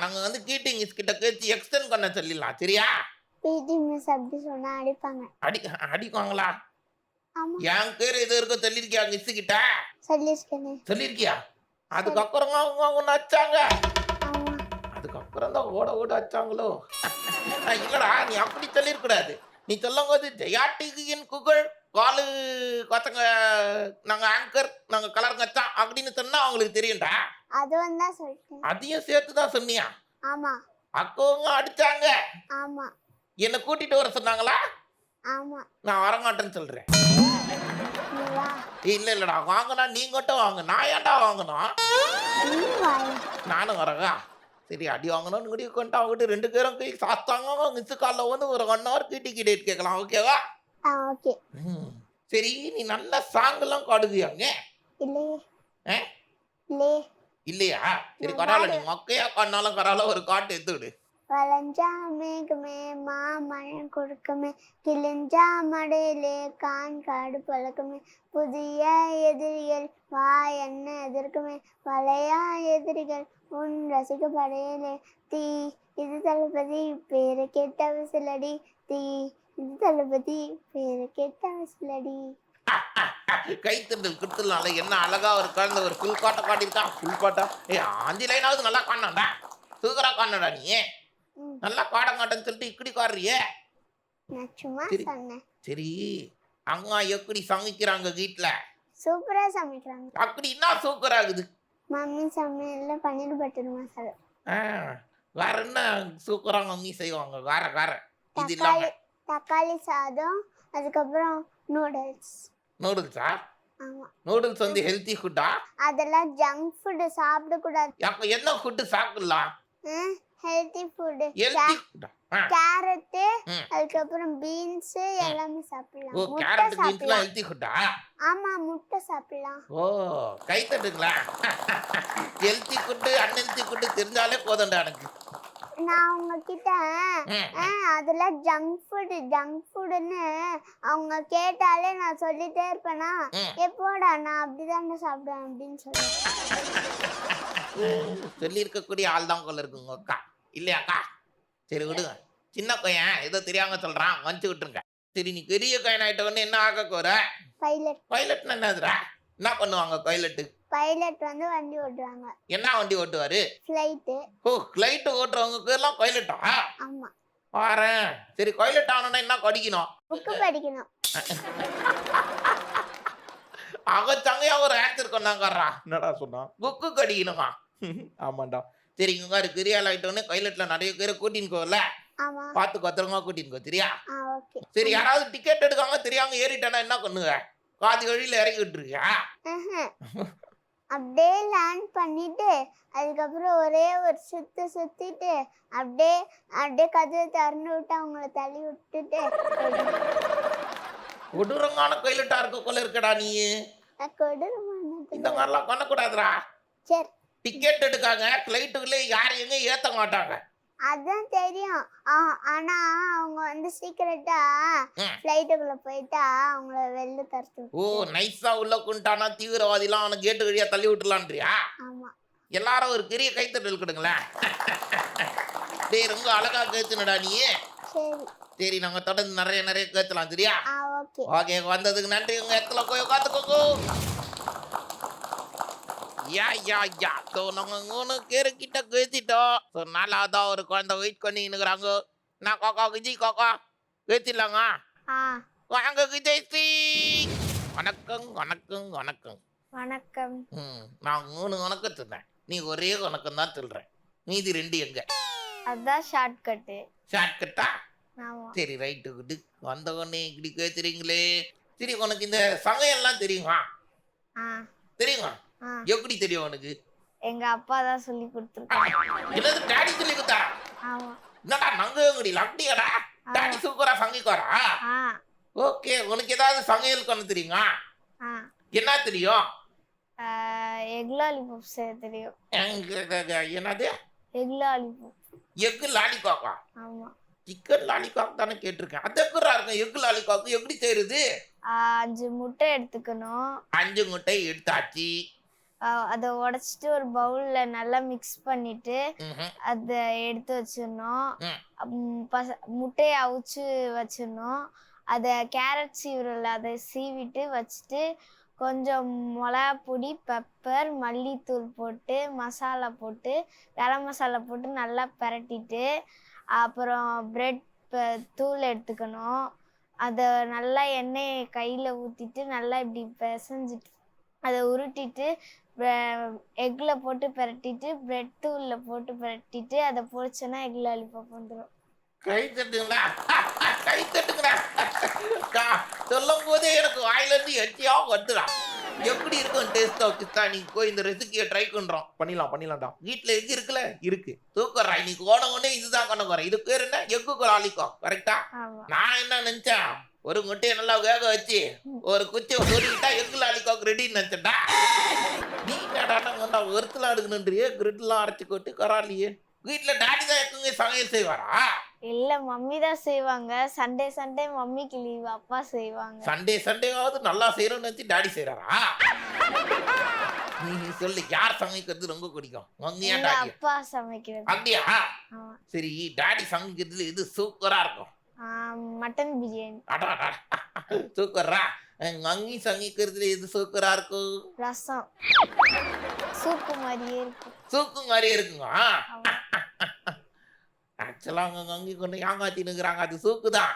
நாங்க வந்து கீட்டி மிஸ் கிட்ட கேட்டு எக்ஸ்டெண்ட் பண்ண சொல்லிடலாம். சரியா? பிடி மிஸ் அப்படி சொன்னா அடிப்பாங்க. அடிக்குவாங்களா? ஆமா என் பேர் எது இருக்க சொல்லிருக்கியா மிஸ் கிட்ட? சொல்லிருக்கேனே. சொல்லிருக்கியா? அதுக்கப்புறம் அவங்க ஒன்று வச்சாங்க. ஆமா அதுக்கப்புறம் தான் ஓட ஓட வச்சாங்களோ? இல்லடா, நீ அப்படி சொல்லிருக்கூடாது. நீ சொல்லும் போது ஜெயா டிவியின் குகழ் காலு கொத்தங்க நாங்க ஆங்கர் நாங்க கலர் கச்சா அப்படின்னு சொன்னா அவங்களுக்கு தெரியும்டா. அதுவும் தான் சொல்லிட்டேன். அதையும் சேர்த்து தான் சொன்னியா? ஆமா அக்கவங்க அடிச்சாங்க. ஆமா என்னை கூட்டிட்டு வர சொன்னாங்களா? ஆமா. நான் வரமாட்டேன்னு சொல்றேன். நீ வா. இல்லடா, வாங்கினா நீ மட்டும் வாங்க. நான் ஏன்டா வாங்கணும்? நீ வா. நானும் வரகா. சரி அடி வாங்கணும்னு முடிவு கொண்டு அவங்ககிட்ட 2 பேரும் கை சாத்தாங்க. மிஸ் காலில் வந்து ஒரு 1 hour கிட்டி கேட்கலாம். ஓகேவா? ஓகே. சரி நீ நல்ல சாங் எல்லாம் பாடுவியாங்க? இல்லையே ஆ? இல்லையே இல்லையா? சரி பரவாயில்ல, நீ மொக்கையா காட்டினாலும் பரவாயில்ல, ஒரு காட்டு எடுத்துக்கிடு. வளைஞ்சா மேகமே மாமழை கொடுக்குமே கிழிஞ்சா மடையிலே காடு பழக்கமே புதிய எதிரிகள் வா என்ன எதிர்க்குமே வளையா எதிரிகள் உன் ரசிக படையிலே தீ இது தளபதி பேரு கேட்ட விசிலடி தீ இது தளபதி பேரு கேட்ட விசிலடி. கைத்தண்டல் கிட்டலாம், என்ன அழகா ஒரு குழந்தை ஒரு ஃபுல் காட்டை காட்டியிருக்கான். ஃபுல் பாட்டா? ஏய், 5 லைனாவது நல்லா காணடா, சூப்பரா காணடா. நீ ம், நல்லா காடம் காட்டன்னு சொல்லிட்டு இப்படி காடுறியே. நான் சும்மா சரி. சொன்னேன். சரி, அம்மா எப்படி சமைக்கிறாங்க வீட்டுல? சூப்பரா சமைக்கிறாங்க. அப்படின்னா சூப்பர் ஆகுது. மம்மி சமையல்ல பன்னீர் பட்டர் மசாலா, ஆ, வேற என்ன சூப்பரா மம்மி செய்வாங்க? வேற வேற இது இல்லாம தக்காளி சாதம், அதுக்கப்புறம் நூடுல்ஸ். நூடுல்ஸா? ஆமா, நூடுல்ஸ் வந்து ஹெல்த்தி ஃபுட்டா? அதெல்லாம் ஜங்க் ஃபுட் சாப்பிடக்கூடாது. அப்ப என்ன ஃபுட்டு சாப்பிடலாம்? Healthy food. ஹெல்த்தி ஃபுட்டா? கேரட்டு, ம். அதுக்கப்புறம் பீன்ஸ் எல்லாமே சாப்பிடலாம். ஓ, முட்டை கேரட் பீன்ஸ்லாம் சாப்பிடலாம். ஹெல்த்தி ஃபுட்டா? ஆமா, முட்டை சாப்பிடலாம். ஓ, கை தட்டுங்களா. ஹெல்த்தி ஃபுட்டு அன்ஹெல்த்தி ஃபுட்டு தெரிஞ்சாலே போதும்டா எனக்கு. நான் உங்ககிட்ட ம். அதெல்லாம் ஜங்க் ஃபுட்னு அவங்க கேட்டாலே நான் சொல்லிட்டே இருப்பேனா, ம். எப்போடா நான் அப்படிதானே சாப்பிடுவேன் அப்படின்னு சொல்லுவேன். சொல்லி இருக்கக்கூடிய ஆள் தான் போல இருக்கு உங்க அக்கா, இல்லையாக்கா? சரி விடுங்க, சின்ன பையன் ஏதோ தெரியாம சொல்றான், மன்னிச்சு விட்டுருங்க. சரி, நீ பெரிய பையன் ஆயிட்ட உடனே என்ன ஆக போற? பைலட். பைலட்னா என்னதுடா? என்ன பண்ணுவாங்க பைலட்டு? பைலட் வந்து வண்டி ஓட்டுவாங்க. என்ன வண்டி ஓட்டுவாரு? ஃப்ளைட்டு. ஓ, ஃப்ளைட் ஓட்டுறவங்களுக்கு எல்லாம் பைலட்டா? ஆமா, பாரேன். சரி, பைலட் ஆகணும்னா என்ன படிக்கணும்? புக்கு படிக்கணும். அகச்சங்கையா ஒரு ஆன்சர் கொண்டாங்கறா. என்னடா சொன்னா? புக்கு கடிக்கணுமா? ஆமாண்டா. சரி, இங்க பாரு, பெரிய ஆள் ஆயிட்டோன்னு பைலட்ல நிறைய பேரை கூட்டின்னு போகல, ஆமா. பார்த்து பத்திரமா கூட்டின்னு போ, சரியா? ஓகே. சரி, யாராவது டிக்கெட் எடுக்காம தெரியாம ஏறிட்டானா என்ன பண்ணுங்க? பாதி வழியில இறக்கி விட்டுருக்கியா? அப்படியே லேண்ட் பண்ணிட்டு அதுக்கப்புறம் ஒரே ஒரு சுத்திட்டு அப்படியே அப்படியே கதவை திறந்து விட்டு அவங்கள தள்ளி விட்டுட்டு கொடூரமான பைலட்டா இருக்க போல இருக்கடா நீ. இந்த மாதிரிலாம் பண்ணக்கூடாதுடா. சரி, டிக்கெட் எடுக்காங்க ஃப்ளைட்டுக்குள்ளே யாரும் எங்க ஏத்த மாட்டாங்க. அதான் தெரியும். ஆனா அவங்க வந்து சீக்கிரட்டா ம். ஃப்ளைட்டுக்குள்ள போயிட்டா அவங்கள வெளில தரத்து. ஓ, நைஸா உள்ள கொண்டானா தீவிரவாதிலாம் அவனை கேட்டு வழியா தள்ளி விட்டுலான்றியா? ஆமா, எல்லாரும் ஒரு பெரிய கைத்தட்டல் கொடுங்களேன். டேய், ரொம்ப அழகா கேத்துனடா நீ. சரி. சரி, நாங்க தொடர்ந்து நிறைய நிறைய கேட்கலாம், சரியா? ஓகே. ஓகே, வந்ததுக்கு நன்றி. உங்க இடத்துல போய் உட்காந்துக்கோங்க. யா யா யா ஸோ நம்ம 3 பேருக்கிட்ட பேசிட்டோம். ஸோ நாலாவதாக ஒரு குழந்தை வெயிட் பண்ணிக்கிறாங்க. நான் காக்கா விஜய் காக்கா பேசிடலாங்க. வாங்க விஜய் ஸ்ரீ. வணக்கம் வணக்கம் வணக்கம். வணக்கம். நான் 3 வணக்கம் சொன்னேன், நீ ஒரே வணக்கம் தான் சொல்கிறேன். மீதி 2 எங்க? அதான் ஷார்ட்கட்டு. ஷார்ட்கட்டா? ஆமா. சரி, ரைட்டு விட்டு. வந்தவொடனே இப்படி கேட்குறீங்களே. சரி, உனக்கு இந்த சமையல்லாம் தெரியுமா? தெரியுமா? எப்படி தெரியும் உனக்கு? எங்க அப்பா தான் சொல்லி கொடுத்துருக்காங்க. என்னது, டாடி சொல்லி கொடுத்தாரா? ஆமா. என்னடா நங்க முடியல அப்படியாடா? டாடி சூப்பரா சமைக்காரா? ஓகே, உனக்கு ஏதாவது சமையல் பண்ண தெரியுமா? என்ன தெரியும்? எக் லாலிபாப் செய்ய தெரியும். என்னது? Egg lollipop. எக் லாலிபாப்பா? ஆமா. சிக்கன் லாலிபாப் தானே கேட்டிருக்கேன். அது எப்படா இருக்கும் எக் லாலிபாப்? எப்படி செய்யறது? 5 முட்டை எடுத்துக்கணும். 5 முட்டை எடுத்தாச்சு. அதை உடைச்சிட்டு ஒரு பவுல்ல நல்லா மிக்ஸ் பண்ணிட்டு ம்ஹும். அதை எடுத்து வச்சிடணும். ம். முட்டையை அவிச்சு வச்சிடணும். அதை கேரட் சீவிரல அதை சீவிட்டு வச்சுட்டு கொஞ்சம் மிளகா பொடி, பெப்பர், மல்லித்தூள் போட்டு மசாலா போட்டு கரம் மசாலா போட்டு நல்லா பிரட்டிட்டு அப்புறம் பிரெட் தூள் எடுத்துக்கணும். அதை நல்லா எண்ணெயை கையில் ஊற்றிட்டு நல்லா இப்படி பிசைஞ்சிட்டு அதை உருட்டிட்டு எக்கில் போட்டு பிரட்டிட்டு பிரெட் தூளில் போட்டு பிரட்டிட்டு அதை பொரிச்சோன்னா எக் லாலிபாப் வந்துடும். கை தட்டுங்களா? கை தட்டுங்களா? சொல்லும் போதே எனக்கு வாயிலிருந்து எச்சியா வந்துடா. எப்படி இருக்கும் டேஸ்டா கிஸ்தா? நீ போய் இந்த ரெசிபியை ட்ரை பண்றோம். பண்ணிடலாம்டா. வீட்டுல எக் இருக்குல்ல? இருக்கு. தூக்கறா இன்னைக்கு ஓட இதுதான் கொண்டு வரேன். இது பேர் என்ன? எக்கு லாலிபாப், கரெக்டா? நான் என்ன நினைச்சேன், ஒரு முட்டையை நல்லா வேக வச்சு ஒரு குச்சியை சொல்லிக்கிட்டா எக்குல அழிக்காக்கு ரெடின்னு நினச்சட்டா. நீ என்னடா ஒருத்தலாம் எடுக்கணுன்றியே, கிரிட்லாம் அரைச்சி கொட்டு கராலியே. வீட்டுல டாடி தான் எக்குங்க சமையல் செய்வாரா? இல்ல மம்மி தான் செய்வாங்க. சண்டே சண்டே மம்மிக்கு லீவ், அப்பா செய்வாங்க. சண்டே சண்டேவாவது நல்லா செய்யணும்னு நினைச்சு டாடி செய்யறாரா? நீ சொல்லு, யார் சமைக்கிறது ரொம்ப பிடிக்கும், மம்மியா எங்க டாடியா? அப்பா சமைக்கிறது. அப்படியா? ஆமா. சரி, டாடி சமைக்கிறதுல எது சூப்பரா இருக்கும்? மட்டன் பிரியாணி. அடா சூப்பரா. மம்மி சமைக்கிறதுல எது சூப்பரா இருக்கும்? ரசம் சூப்பு மாதிரியே இருக்கும். சூப்பு மாதிரியே இருக்குங்க. ஆமா. ஆக்சுவலா அவங்க மம்மி கொண்டு ஏமாத்தினுக்குறாங்க, அது சூப்பு தான்.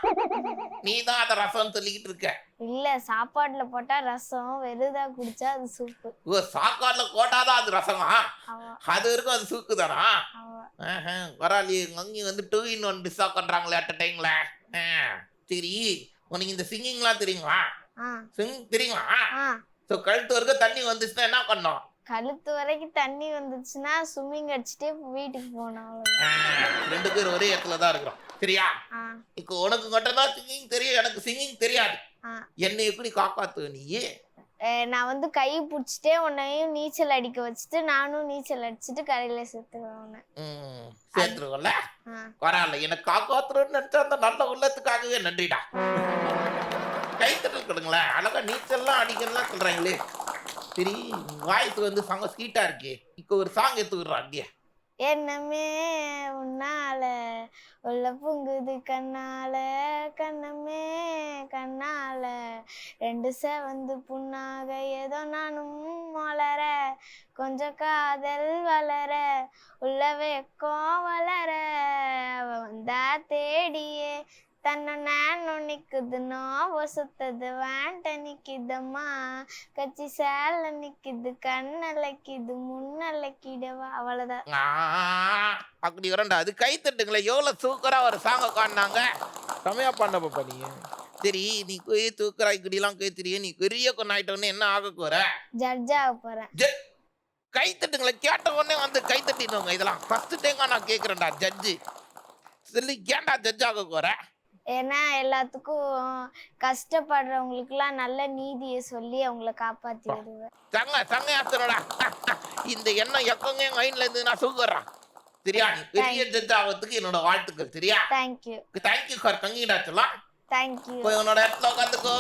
நீ தான் அதை ரசம் சொல்லிக்கிட்டு இருக்க. இல்ல, சாப்பாடுல போட்டா ரசம், வெறுதா குடிச்சா அது சூப்பு. ஓ, சாப்பாடுல போட்டாதான் அது ரசமா? ஆமா. அது வரைக்கும் அது சூப்பு தானா? ஆமா. பரவாயில்லையே, மம்மி வந்து 2 in 1 டிஷ்ஷா பண்றாங்களே அட் டைம்ல. சரி, உனக்கு இந்த சிங்கிங்லாம் தெரியுமா? சிங்கிங் தெரியுமா? ஸோ கழுத்து வரைக்கும் தண்ணி வந்துச்சுன்னா என்ன பண்ணோம்? கழுத்து வரைக்கும் தண்ணி வந்துச்சுன்னா ஸ்விம்மிங் அடிச்சுட்டே வீட்டுக்கு போனோம். 2 பேர் ஒரே இடத்துல தான் இருக்கிறோம், சரியா? இப்போ உனக்கு மட்டும் தான் சிங்கிங் தெரியும், எனக்கு சிங்கிங் தெரியாது. என்னை எப்படி காப்பாத்து நீ? நான் வந்து கை பிடிச்சிட்டே உன்னையும் நீச்சல் அடிக்க வச்சுட்டு நானும் நீச்சல் அடிச்சுட்டு கரையில சேர்த்துருவேன். சேர்த்துருவல்ல? பரவாயில்ல, எனக்கு காப்பாத்துறோன்னு நினைச்சா அந்த நல்ல உள்ளத்துக்காகவே நன்றிடா. கைத்தட்டல் கொடுங்களேன், அழகா நீச்சல்லாம் அடிக்கலாம் சொல்றாங்களே. சரி, வாய்ஸ் வந்து சாங்க ஸ்வீட்டா இருக்கே, இப்போ ஒரு சாங் எடுத்து விடுறாங்க. என்னமே உன்னால உள்ள பொங்குது கண்ணால, கண்ணமே கண்ணால 2 செவந்து புண்ணாக ஏதோ நானும் வளர, கொஞ்சம் காதல் வளர, உள்ள வெக்கம் வளர, அவ வந்தா தேடியே தன்னை நான் நிக்குதுனோ சுத்தது வேண்ட நிக்குதம்மா, கச்சி சேல நிக்குது கண்ணலைக்குது முன்னலைக்கிடவா. அவ்வளவுதான். அப்படி வரண்டா, அது கை தட்டுங்களே, எவ்வளவு சூப்பரா ஒரு சாங்க காணாங்க. செமையா பண்ண பாப்பா நீ. சரி, நீ போய் தூக்குறாய் இப்படிலாம் கேத்துறிய, நீ பெரிய கொண்டாயிட்டோன்னு என்ன ஆக போற? ஜட்ஜ் ஆக போறேன். கை தட்டுங்களே, கேட்ட உடனே வந்து கை தட்டிடுவாங்க. இதெல்லாம் ஃபர்ஸ்ட் டைமா நான் கேட்கறேன்டா. ஜட்ஜு சொல்லி ஏன்டா ஜட்ஜ் ஆக போற? ஏன்னா எல்லாத்துக்கும் கஷ்டப்படுறவங்களுக்குலாம் நல்ல நீதியை சொல்லி அவங்கள காப்பாத்தி விடுவேன். சங்கையாத்தனோட இந்த எண்ணம் எப்பங்க என் மைண்ட்ல இருந்து நான் சொல்லுறேன், சரியா? நீ பெரிய ஜட்ஜ் ஆகிறதுக்கு என்னோட வாழ்த்துக்கள், சரியா? Thank you. Thank you for congratulations. Thank you. போய் உன்னோட இடத்துல உட்காந்துக்கோ.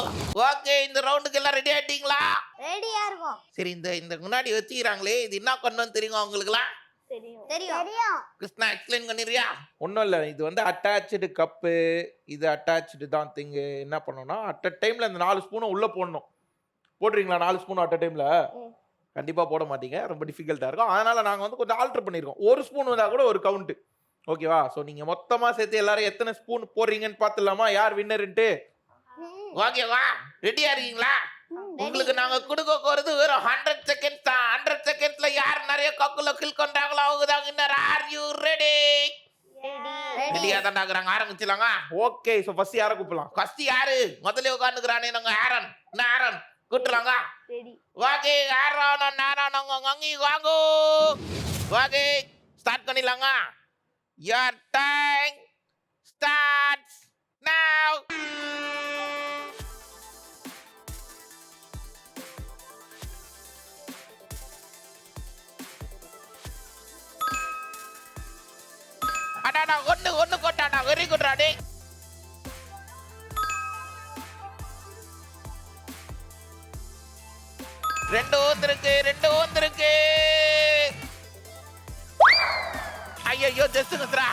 ஓகே, இந்த ரவுண்டுக்கு எல்லாம் ரெடி ஆயிட்டீங்களா? ரெடியா இருக்கும். சரி, இந்த முன்னாடி வச்சுக்கிறாங்களே, இது என்ன பண்ணணும்னு தெரியுமா உங்களுக்குலாம்? தெரியும். கிருஷ்ணா எக்ஸ்பிளைன் பண்ணிடுறியா? ஒன்றும் இல்லை, இது வந்து அட்டாச்சு கப்பு, இது அட்டாச்சு தான் திங்கு. என்ன பண்ணணும்னா அட் அ டைமில் இந்த 4 ஸ்பூனும் உள்ளே போடணும். போடுறீங்களா 4 ஸ்பூன் அட் அ டைமில்? கண்டிப்பாக போட மாட்டீங்க, ரொம்ப டிஃபிகல்ட்டாக இருக்கும். அதனால் நாங்கள் வந்து கொஞ்சம் ஆல்ட்ரு பண்ணியிருக்கோம். 1 ஸ்பூன் வந்தால் கூட ஒரு கவுண்ட்டு, ஓகேவா? ஸோ நீங்கள் மொத்தமாக சேர்த்து எல்லாரும் எத்தனை ஸ்பூன் போடுறீங்கன்னு பார்த்துடலாமா, யார் வின்னருன்ட்டு? ஓகேவா? ரெடியா இருக்கீங்களா? உங்களுக்கு நாங்க கொடுக்க போறது வெறும் 100 செகண்ட்ஸ் தான். 100 செகண்ட்ஸ்ல யார் நிறைய கொக்குல கில் கொண்டாங்களோ அவங்க தான் வின்னர். Are you ready? ரெடியா தான் ஆகுறாங்க, ஆரம்பிச்சலாங்க. ஓகே, ஸோ ஃபர்ஸ்ட் யாரை கூப்பிடலாம்? ஃபர்ஸ்ட் யாரு முதல்ல உட்காந்துக்கிறானே, நாங்க ஆரன். என்ன ஆரன் கூட்டுலாங்க? ஓகே, ஆரன் ஆரன் அவங்க அங்கி வாங்கோ. ஓகே, ஸ்டார்ட் பண்ணிடலாங்க. your time starts now. அடாடா, ஒன்னு கொட்டாடா, வெரி குட் ராடி. ரெண்டு வந்திருக்கு. ஐயோ, ஜஸ்ட் மிஸ்ரா.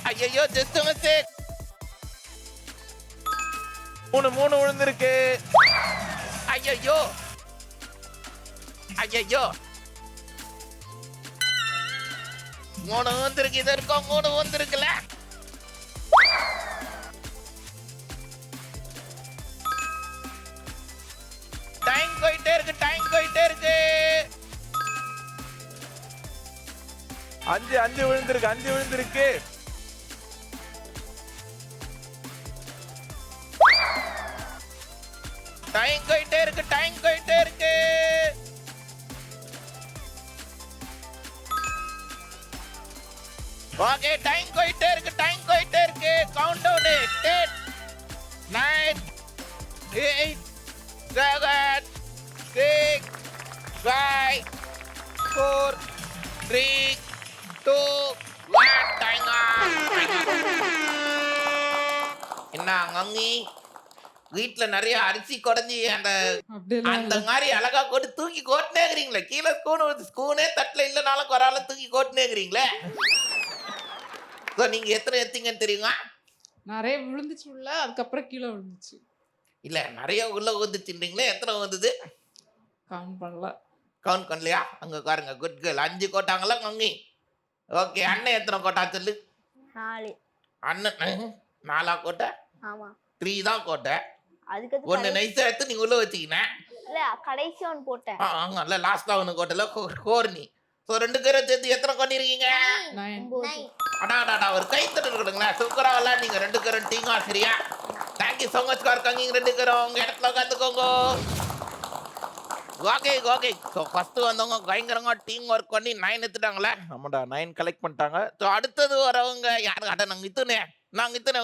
ஐயோ, ஜஸ்ட் மிஸ். 3 விழுந்திருக்கு. ஐயோ 3 வந்திருக்கு. இது இருக்கும் 3 வந்திருக்குல்ல. டைம் போயிட்டே இருக்கு. 5 விழுந்திருக்கு. டைம் போயிட்டே இருக்கு. ஓகே, டைம் போயிட்டே இருக்கு. Count down 10 9 8, 7, 6, 5, 4, 3, 2, 1. Time up. என்ன அங்கி வீட்டுல நிறைய அரிசி குறைஞ்சி அந்த அப்படியெல்லாம் அந்த மாதிரி அழகா போட்டு தூக்கி கோட்டுனே இருக்கிறீங்களே. கீழே ஸ்பூனே தட்டுல இல்லைனாலும் ஒரு ஆளை தூக்கி கோட்டுனே இருக்கிறீங்களே. So, நீங்க எத்தனை எத்தீங்கன்னு தெரியுமா? நிறைய விழுந்துச்சு உள்ள, அதுக்கப்புறம் கீழே விழுந்துச்சு. இல்ல நிறைய உள்ள ஊந்துச்சுன்றீங்களே, எத்தனை வந்தது கவுண்ட் பண்ணல. கவுண்ட் பண்ணலையா? அங்க பாருங்க, குட் கேர்ள். 5 கோட்டாங்களா மங்கி? ஓகே, அண்ணன் எத்தனை கோட்டா சொல்லு. 4. அண்ணன் 4 கோட்டை, ஆமா 3 தான் கோட்டை. அதுக்கு ஒன்னு நைஸா எடுத்து நீங்க உள்ள வச்சுக்கினேன். இல்ல கடைசி ஒன்று போட்டேன். ஆங்க இல்ல லாஸ்டா ஒன்னு கோட்டல கோர்னி. ஸோ 2 பேரும் சேர்த்து எத்தனை கொண்டிருக்கீங்க? 9. அடாடாடா, ஒரு கை தட்டு கொடுங்களா. சூப்பரா விளையாடுங்க 2 பேரும் டீமா. சரியா? Thank you so much for coming. 2 பேரும் உங்க இடத்துல உட்காந்துக்கோங்க. Okay okay. ஸோ ஃபர்ஸ்ட் வந்தவங்க பயங்கரமா டீம் ஒர்க் பண்ணி 9 எடுத்துட்டாங்களே. ஆமாடா 9 கலெக்ட் பண்ணிட்டாங்க. ஸோ அடுத்தது வரவங்க யாரு? அட நாங்கள் இத்துனே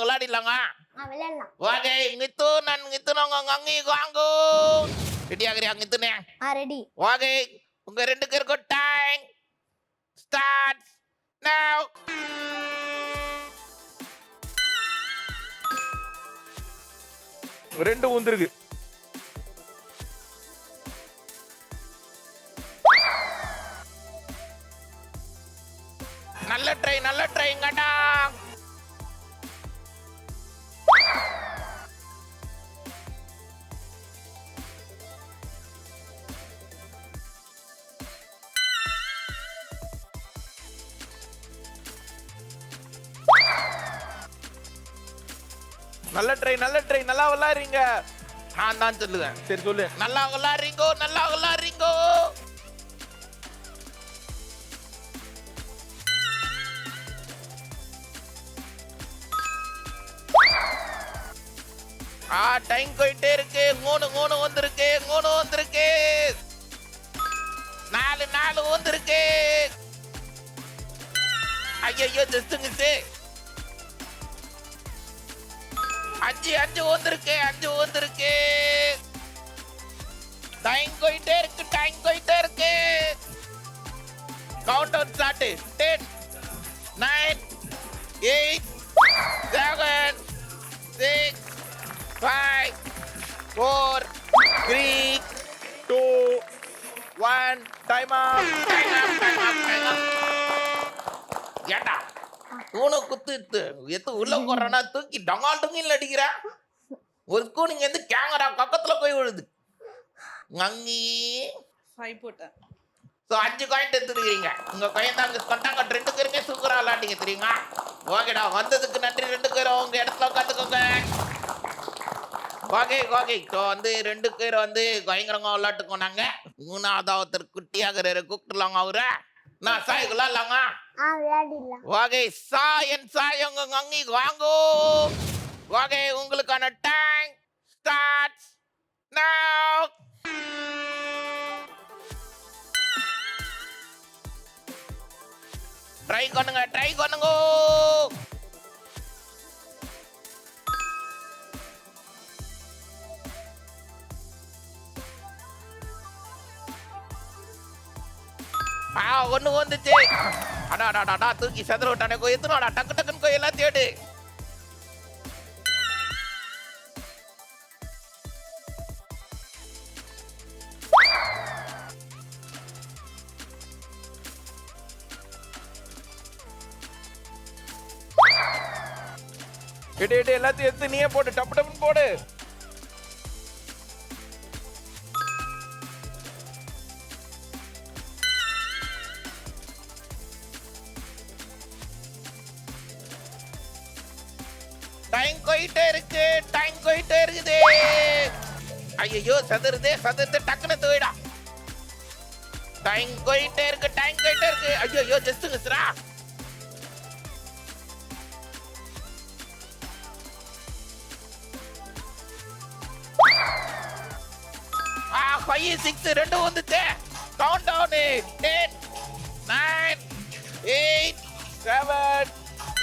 விளையாடிடலாங்க. விளையாடலாம். ஓகே, இங்கித்து நான் இத்துனவங்க அங்கே வாங்கோ. ரெடியாகிறியா? இத்துனே ரெடி. ஓகே, உங்க 2 பேருக்கும் டைம் ஸ்டார்ட் நவ. ரெண்டு ஊந்திருக்கு. நல்ல ட்ரை கட்டா. நல்ல ட்ரை நல்லா விளையாடுறீங்க. நான் தான் சொல்லுவேன். சரி சொல்லு. நல்லா விளையாடுறீங்கோ. டைம் போயிட்டே இருக்கு. 3 வந்திருக்கு. 4 வந்திருக்கு. ஐயோ ஜஸ்ட் மிஸ். 5 வந்திருக்கு. டைம் போயிட்டே இருக்கு. Count down start. 10, 9, 8, 7, 6, 5, 4, 3, 2 1 time app. ஏண்டா கூணு குத்து எத்து உள்ள போடுறனா தூக்கி டங்கால் அடிக்கிற. ஒரு கூணு இங்க இருந்து கேமரா பக்கத்துல போய் விழுது. அங்கி 5 போட்டேன். ஸோ 5 காயின் எடுத்துருக்கீங்க. உங்க பையன் தான் கொண்டாங்க. 2 பேருமே சூப்பரா விளையாண்டிங்க தெரியுமா? ஓகேடா, வந்ததுக்கு நன்றி. 2 பேரும் உங்க இடத்துல உட்காந்துக்கோங்க. ஓகே. ஸோ 2 பேர் பயங்கரமா விளையாட்டு போனாங்க. 3வது ஒருத்தர் குட்டியாக கூப்பிட்டுலாங்க. அவரை நான் சாய்க்குள்ள இல்லாங்க. விளையாடிடலாம். ஓகே, சாய் உங்க அங்கி வாங்கோ. ஓகே, உங்களுக்கான டைம் ஸ்டார்ட் நவ. ட்ரை பண்ணுங்க. ஒண்ணு வந்துச்சு. அடாடாடா, தூக்கி செதற விட்டானே. எத்தனோடா டக்குன்னு போய் எல்லாம் தேடு. எடு எல்லாத்தையும் எடுத்து நீயே போடு. டப்புன்னு போடு. டைம் போயிட்டே இருக்குது. ஐயோ சதுருதே டக்குன்னு தூயிடா. டைம் போயிட்டே இருக்கு. ஐயோ ஜஸ்ட் மிஸ்ரா. ஆ 5 6 2 வந்துச்சு. Count down. 10 9 8 7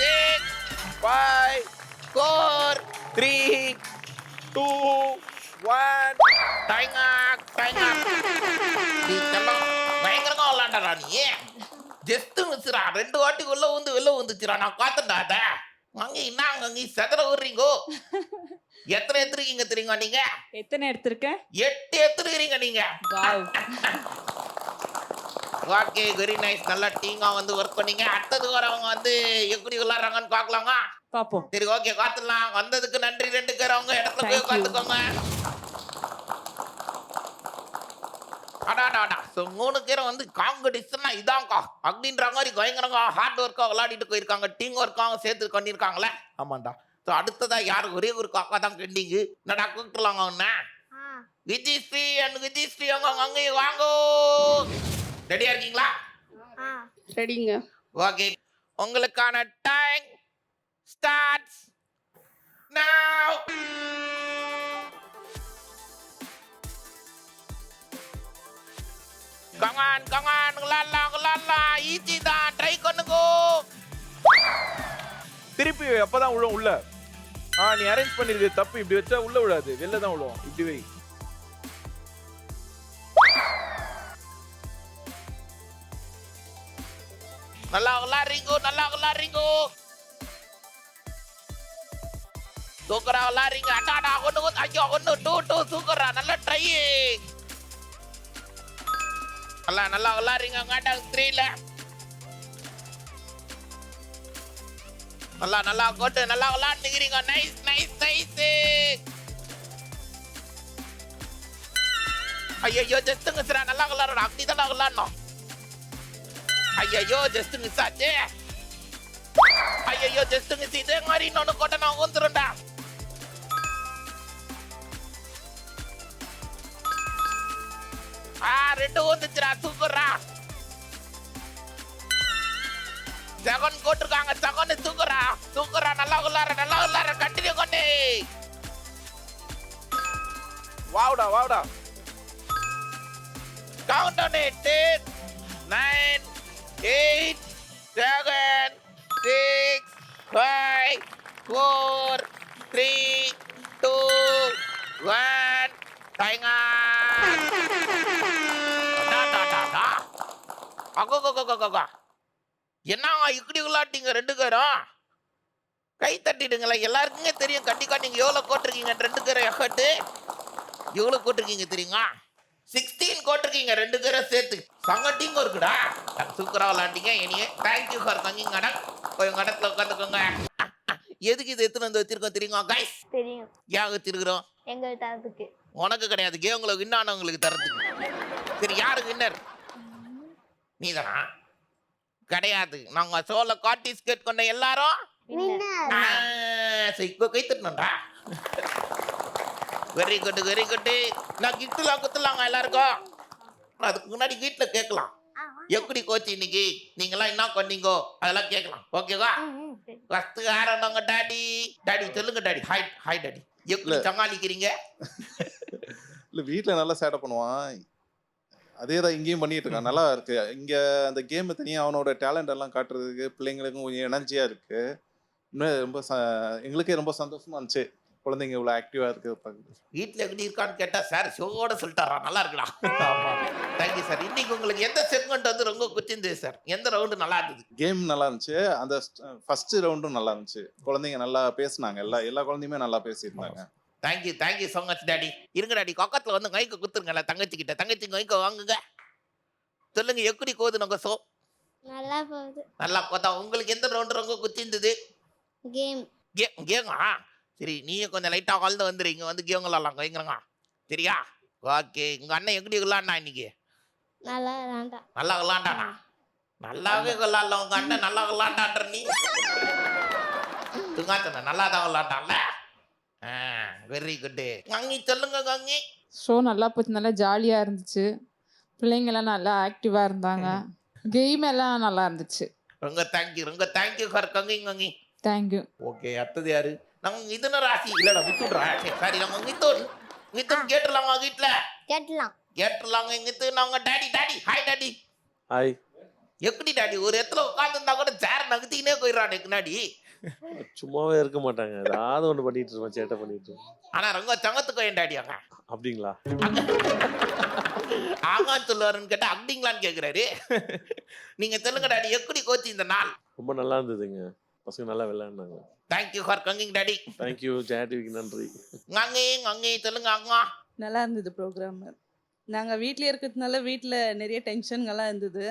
6 5 4 3 2 1. டைங்க டைங்க நீ செல்லம் பயங்கரமா விளாண்டா நீ ஜஸ்ட் மிஸ்ரா 2 வாட்டி உள்ள வந்து வெளில வந்துச்சுடா நான் காத்துட்டாத அங்கே என்ன அங்கே செதற விடுறீங்கோ எத்தனை எடுத்துருக்கீங்க தெரியுங்க நீங்க எத்தனை எடுத்திருக்கேன் 8 எடுத்துருக்கீங்க நீங்க வாவ் ஓகே வெரி நைஸ் நல்லா டீங்கா வந்து ஒர்க் பண்ணீங்க அடுத்தது வரவங்க வந்து எப்படி விளாடுறாங்கன்னு பார்க்கலாமா பாப்போம் சரி ஓகே காத்துடலாம் வந்ததுக்கு நன்றி 2 பேர் அவங்க இடத்துல போய் Thank you. உட்காந்துக்கோங்க அடாடாடா ஸோ 3 பேரும் வந்து காம்படிஷன்னா இதான்க்கா அப்படின்ற மாதிரி பயங்கரங்க ஹார்ட் ஒர்க்காக விளையாடிட்டு போயிருக்காங்க டீம் ஒர்க்காக சேர்த்து பண்ணியிருக்காங்களே ஆமாண்டா. ஸோ அடுத்ததா யார் ஒரே ஒரு காக்கா தான் பெண்டிங்கு நடா கூப்பிட்டுலாங்க ஒன்று விஜயஸ்ரீ அண்ட் விஜயஸ்ரீ அவங்க அங்கேயும் வாங்கோ ரெடியா இருக்கீங்களா ரெடிங்க ஓகே உங்களுக்கான டைம் ஸ்டார்ட்ஸ் நவ கமான் லல்லா ஈஸி தான் ட்ரை பண்ணுங்கோ திருப்பி வை, அப்பதான் விழும் உள்ள. நீ அரேஞ்ச் பண்ணிருக்க தப்பு. இப்படி வச்சா உள்ள விழாது, வெளில தான் விழும். இப்படி வை. நல்லா விளாடுறீங்கோ சூக்கரா விளாடுறீங்க அட்டாடா ஒண்ணு ஐயோ 1 2 சூக்கரா நல்லா ட்ரை நல்லா விளாடுறீங்க காட்டா 3ல நல்லா கோட்டு நல்லா விளாடுறீங்க நைஸ் ஐயோ ஜஸ்ட்டுங்க சார் நல்லா விளாடுறா அப்படிதான் விளாடணும் ஐயோ ஜஸ்ட் மிஸ் ஆச்சு ஐயோ ஜஸ்ட் மிஸ் இதே மாதிரி இன்னொன்னு கோட்டை நான் ஊந்துருண்டா ரெண்டு ஊந்துச்சுடா தூக்குறா ஜகன் கோட்டிருக்காங்க ஜகன் தூக்குறா நல்லா உள்ளார கண்டினியூ கொண்டு வாவுடா. கவுண்ட் ஆன் 10 9 8 7 6 5 4 3 2 1 டைங்க என்ன இப்படி விளாட்டீங்க 2 பேரும் கை தட்டிடுங்களா எல்லாருக்குமே தெரியும் கண்டிப்பா நீங்க எவ்வளவு கோட்டிருக்கீங்க 2 பேரும் எஃபர்ட் எவ்வளவு கோட்டிருக்கீங்க தெரியுமா 16 கோட்டிருக்கீங்க 2 பேரும் சேர்த்து சங்கட்டிங்க இருக்குடா சூப்பரா விளாட்டீங்க இனியே தேங்க்யூ ஃபார் கங்கிங் மேடம் போய் உங்க இடத்துல உட்காந்துக்கோங்க எதுக்கு இது எடுத்துன்னு வந்து வச்சிருக்கோம் தெரியுமா கைஸ் தெரியும் ஏன் வச்சிருக்கிறோம் எங்க தரத்துக்கு உனக்கு கிடையாது கேவங்களுக்கு வின் ஆனவங்களுக்கு தரத்துக்கு சரி யாரு வின்னர் நீதானா கிடையாது நாங்க சோல கார்டிஸ்கேட் கொண்ட எல்லாரும் இப்போ கை தட்டணும்டா வெரி குட் நான் கிஃப்ட்லாம் குத்துலாங்க எல்லாருக்கும் அதுக்கு முன்னாடி வீட்டுல கேட்கலாம் எப்படி கோச்சு இன்னைக்கு நீங்களாம் என்ன பண்ணீங்கோ அதெல்லாம் கேட்கலாம் ஓகேவா ஃபர்ஸ்ட் ஆரம்பங்க டாடி சொல்லுங்க டாடி ஹாய் டாடி எப்படி சமாளிக்கிறீங்க இல்ல வீட்ல நல்லா சேட்டப் பண்ணுவான். அதேதான் இங்கேயும் பண்ணிட்டு இருக்கான். நல்லா இருக்கு. இங்க அந்த கேம் தனியா அவனோட டேலண்ட் எல்லாம் காட்டுறதுக்கு பிள்ளைங்களுக்கும் கொஞ்சம் எனர்ஜியா இருக்கு. இன்னும் ரொம்ப எங்களுக்கே ரொம்ப சந்தோஷமா இருந்துச்சு. குழந்தைங்க இவ்வளவு ஆக்டிவா இருக்கு பாக்குறது. வீட்டுல எப்படி இருக்கான்னு கேட்டா சார் ஷோட சொல்லிட்டாரா நல்லா இருக்குடா தேங்க்யூ சார் இன்னைக்கு உங்களுக்கு எந்த செக்மெண்ட் வந்து ரொம்ப பிடிச்சிருந்தது சார் எந்த ரவுண்டு நல்லா இருந்தது கேம் நல்லா இருந்துச்சு. அந்த ஃபர்ஸ்ட் ரவுண்டும் நல்லா இருந்துச்சு. குழந்தைங்க நல்லா பேசுனாங்க. எல்லா குழந்தையுமே நல்லா பேசியிருந்தாங்க. தேங்க்யூ ஸோ மச் டாடி இருங்க டாடி பக்கத்துல வந்து கைக்கு குத்துருங்கல்ல தங்கச்சி கைக்கு வாங்குங்க சொல்லுங்க எப்படி கோது நங்க சோ நல்லா போகுது. நல்லா கோதா உங்களுக்கு எந்த ரவுண்டு ரொம்ப பிடிச்சிருந்தது கேம் கேங்கா சரி நீயே கொஞ்சம் லைட்டா கலந்து வந்துரு இங்க வந்து கேம் விளாடலாம் கைங்கிறங்க சரியா ஓகே உங்க அண்ணன் எப்படி விளாண்டா இன்னைக்கு நல்லா வேண்டாம். நல்லா விளாண்டானா நல்லாவே விளாடல உங்க அண்ணன் நல்லா விளாண்டான்ற நீ துங்காத்தன நல்லா தான் விளாண்டான்ல வெரி குட் கங்கி சொல்லுங்க கங்கி ஷோ நல்லா போச்சு நல்லா ஜாலியாக இருந்துச்சு பிள்ளைங்க எல்லாம் நல்லா ஆக்டிவாக இருந்தாங்க கேம் எல்லாம் நல்லா இருந்துச்சு ரொம்ப தேங்க்யூ ஃபார் கங்கி தேங்க்யூ ஓகே, அடுத்தது யாரு? நம்ம இதுன ராசி இல்லடா வித்துடுறா சரி நம்ம மித்துன் கேட்டுலாங்க வீட்டுல கேட்டுலாங்க இங்கிட்டு நாங்க டாடி ஹாய் டாடி ஹாய். எப்படி டாடி ஒரு இடத்துல உட்காந்துருந்தா கூட சேர் நகர்த்திக்கினே போயிடறான் பின்னாடி சும்மாவே இருக்க மாட்டாங்க. ஏதாவது ஒண்ணு பண்ணிட்டு இருப்பேன், சேட்டை பண்ணிட்டு இருப்பேன். ஆனா ரொம்ப சங்கத்துக்கு என் டாடி அங்க அப்படிங்களா? ஆமான்னு சொல்லுவாருன்னு கேட்டா அப்படிங்களான்னு கேக்குறாரு. நீங்க சொல்லுங்க டாடி, எப்படி கோச்சு இந்த நாள்? ரொம்ப நல்லா இருந்ததுங்க. பசங்க நல்லா விளையாடினாங்க. Thank you for coming daddy. Thank you Jaya டிவிக்கு நன்றி. அங்கே சொல்லுங்க அங்க. நல்லா இருந்தது ப்ரோக்ராம். நாங்கள் வீட்டிலே இருக்கிறதுனால வீட்டில் நிறைய டென்ஷன்கள்லாம் இருந்தது.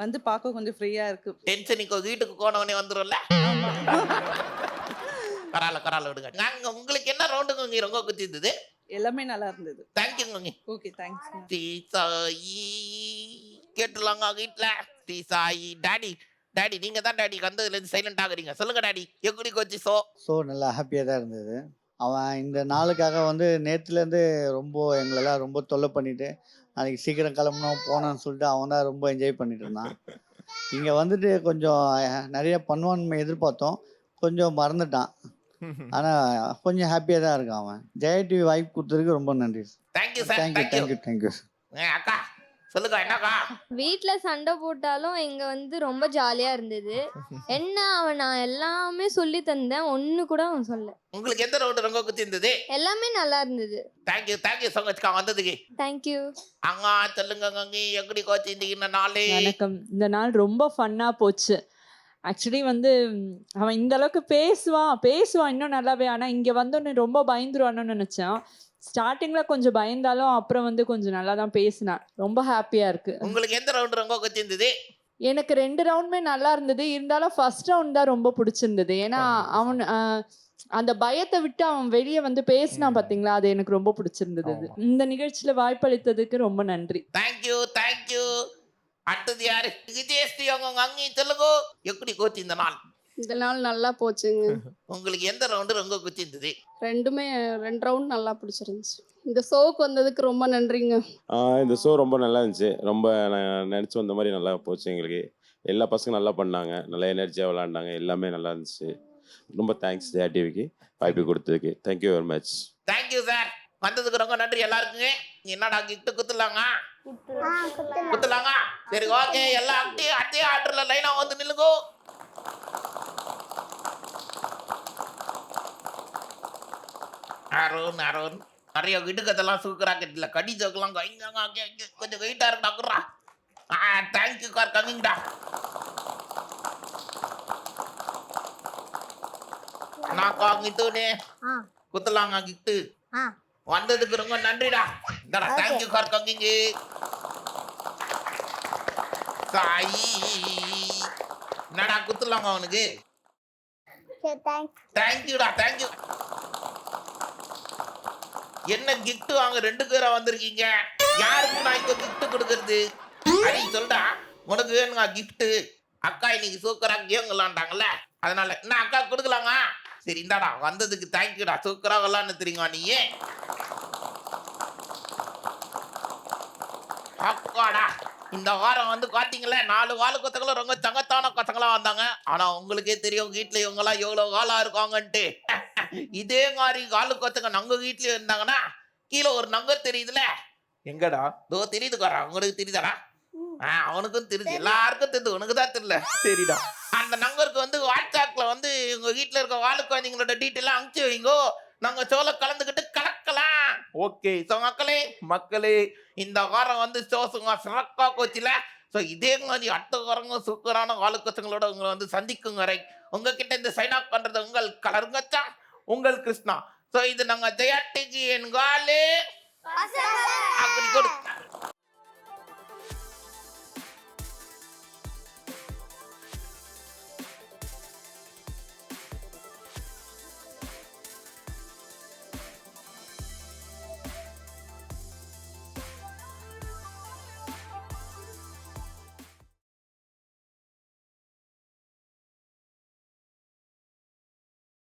வந்து பார்க்க கொஞ்சம் ஃப்ரீயாக இருக்கு. டென்ஷனுக்கு வீட்டுக்கு போனவனே வந்துடும்ல. கரால விடுங்க. நாங்க உங்களுக்கு என்ன ரவுண்டுங்க ரொம்ப குத்திருந்தது? எல்லாமே நல்லா இருந்தது. தேங்க்யூங்க. Okay, thanks. ஸ்ரீ சாயி கேட்டுலாங்க வீட்டில். ஸ்ரீ சாயி டாடி நீங்க தான் டாடி வந்ததுலேருந்து சைலண்ட் ஆகுறீங்க. சொல்லுங்க டாடி, எப்படி கோச்சு ஸோ நல்லா ஹாப்பியாக தான் இருந்தது. அவன் இந்த நாளுக்காக வந்து நேற்றுலேருந்து ரொம்ப எங்களெல்லாம் ரொம்ப தொல்லை பண்ணிட்டு நாளைக்கு சீக்கிரம் கிளம்பணும் போனான்னு சொல்லிட்டு அவன் தான் ரொம்ப என்ஜாய் பண்ணிட்டு இருந்தான். இங்கே வந்துட்டு கொஞ்சம் நிறைய பண்ணுவான்னு எதிர்பார்த்தோம், கொஞ்சம் மறந்துட்டான். ஆனால் கொஞ்சம் ஹாப்பியாக தான் இருக்கான் அவன். ஜெயா டிவி வாய்ப்பு கொடுத்ததுக்கு ரொம்ப நன்றி. Thank you sir. தேங்க்யூ. அக்கா சொல்லுங்க என்னக்கா? வீட்ல சண்டை போட்டாலும் இங்க வந்து ரொம்ப ஜாலியா இருந்தது. என்ன நான் எல்லாமே சொல்லி தந்தேன், ஒண்ணு கூட அவன் சொல்ல. உங்களுக்கு எந்த ரவுண்டு ரொம்ப குத்திருந்தது? எல்லாமே நல்லா இருந்தது. தேங்க்யூ ஸோ மச்க்கா வந்ததுக்கு. தேங்க்யூ. அங்க சொல்லுங்க கங்கி, எப்படி கோச்சு இந்த நாளே? வணக்கம். இந்த நாள் ரொம்ப ஃபன்னா போச்சு. ஆக்சுவலி வந்து அவன் இந்த அளவுக்கு பேசுவான் இன்னும் நல்லாவே. ஆனால் இங்கே வந்தோடனே ரொம்ப பயந்துருவான்னு நினச்சேன். ஸ்டார்டிங்கில் கொஞ்சம் பயந்தாலும் அப்புறம் வந்து கொஞ்சம் நல்லா தான் பேசினான். ரொம்ப ஹாப்பியாக இருக்கு. உங்களுக்கு எந்த ரவுண்டு ரொம்ப குத்திருந்தது? எனக்கு 2 ரவுண்டுமே நல்லா இருந்தது. இருந்தாலும் ஃபர்ஸ்ட் ரவுண்ட் தான் ரொம்ப பிடிச்சிருந்தது. ஏன்னா அவன் அந்த பயத்தை விட்டு அவன் வெளியே வந்து பேசினான் பார்த்தீங்களா, அது எனக்கு ரொம்ப பிடிச்சிருந்தது. இந்த நிகழ்ச்சியில் வாய்ப்பளித்ததுக்கு ரொம்ப நன்றி. தேங்க்யூ. அடுத்தது யாரு? விஜயஸ்ரீ அவங்க அங்கே சொல்லுங்க, எப்படி கோச்சு இந்த நாள்? இந்த நாள் நல்லா போச்சுங்க. உங்களுக்கு எந்த ரவுண்டு ரொம்ப குத்திருந்தது? 2 ரவுண்ட் நல்லா பிடிச்சிருந்துச்சு. இந்த ஷோக்கு வந்ததுக்கு ரொம்ப நன்றிங்க. இந்த ஷோ ரொம்ப நல்லா இருந்துச்சு. ரொம்ப நான் நினச்சி வந்த மாதிரி நல்லா போச்சு எங்களுக்கு. எல்லா பசங்க நல்லா பண்ணாங்க, நல்லா எனர்ஜியாக விளாண்டாங்க, எல்லாமே நல்லா இருந்துச்சு. ரொம்ப தேங்க்ஸ் ஜெயா டிவிக்கு வாய்ப்பு கொடுத்ததுக்கு. Thank you very much. Thank you sir, வந்ததுக்கு ரொம்ப நன்றி எல்லாருக்குங்க. என்னடா கிஃப்ட் குத்துலாங்க? சரி ஓகே, எல்லாம் அதே ஆர்டர்ல லைனா வந்து நில்லுங்க. அருண் நிறைய விடுக்கதெல்லாம் சூக்கரா கட்டில கடி ஜோக்கெல்லாம் கொஞ்சம் வெயிட்டா இருக்குடா. தேங்க்யூ கார் கம்மிங்டா. நாக்கா கிட்டூனே குத்தலாங்க கிஃப்ட். வந்ததுக்கு ரொம்ப நன்றிடா. இந்தடா தேங்க்யூ கார் கம்மிங்க. சாயி என்னடா குத்துலாங்க அவனுக்கு? தேங்க்யூடா. என்ன கிஃப்ட் வாங்க 2 பேரா வந்திருக்கீங்க? யாருக்கு நான் இப்போ கிஃப்ட் கொடுக்கறது? அடி சொல்டா, உனக்கு வேணுங்க கிஃப்ட். அக்கா இன்னைக்கு சூக்கரா கேம் விளாண்டாங்கல்ல, அதனால என்ன அக்கா கொடுக்கலாங்க? சரி இந்தாடா, வந்ததுக்கு தேங்க்யூடா. சூக்கரா விளாண்டு தெரியுமா நீ? அக்காடா, இந்த வாரம் வந்து காட்டிங்களே 4 வாழை கொத்தங்களும் ரொம்ப சங்கத்தான கொத்தங்களா வந்தாங்க. ஆனா உங்களுக்கே தெரியும் வீட்டுல இவங்கெல்லாம் எவ்வளவு காலா இருக்காங்கன்ட்டு. இதே மாதிரி காலு கொத்தங்க நம்ம வீட்லயும் இருந்தாங்கன்னா கீழே ஒரு நங்கர் தெரியுதுல? எங்கடா? தோ தெரியுதுக்காரா, உங்களுக்கு தெரியுதாடா? அவனுக்கும் தெரியுது, எல்லாருக்கும் தெரியுது, உனக்கு தான் தெரியல. சரிடா. அந்த நங்கருக்கு வந்து வாட்ஸ்அப்ல வந்து உங்க வீட்டுல இருக்க வாழை குழந்தைங்களோட டீட்டெயில் அனுப்பிச்சு வைங்கோ. நாங்க சோல கலந்துக்கிட்டு கலக்கலாம். ஓகே. ஸோ மக்களே இந்த வாரம் வந்து சோசுங்க சிறக்கா கோச்சில. ஸோ இதே மாதிரி அடுத்த வாரங்க சூப்பரான வாழுக்கச்சங்களோட உங்களை வந்து சந்திக்கும் வரை உங்ககிட்ட இந்த சைன் ஆஃப் பண்றது உங்கள் கலருங்கச்சா, உங்கள் கிருஷ்ணா. ஸோ இது நாங்கள் ஜெயா டிவி என்காலே அப்படி கொடு.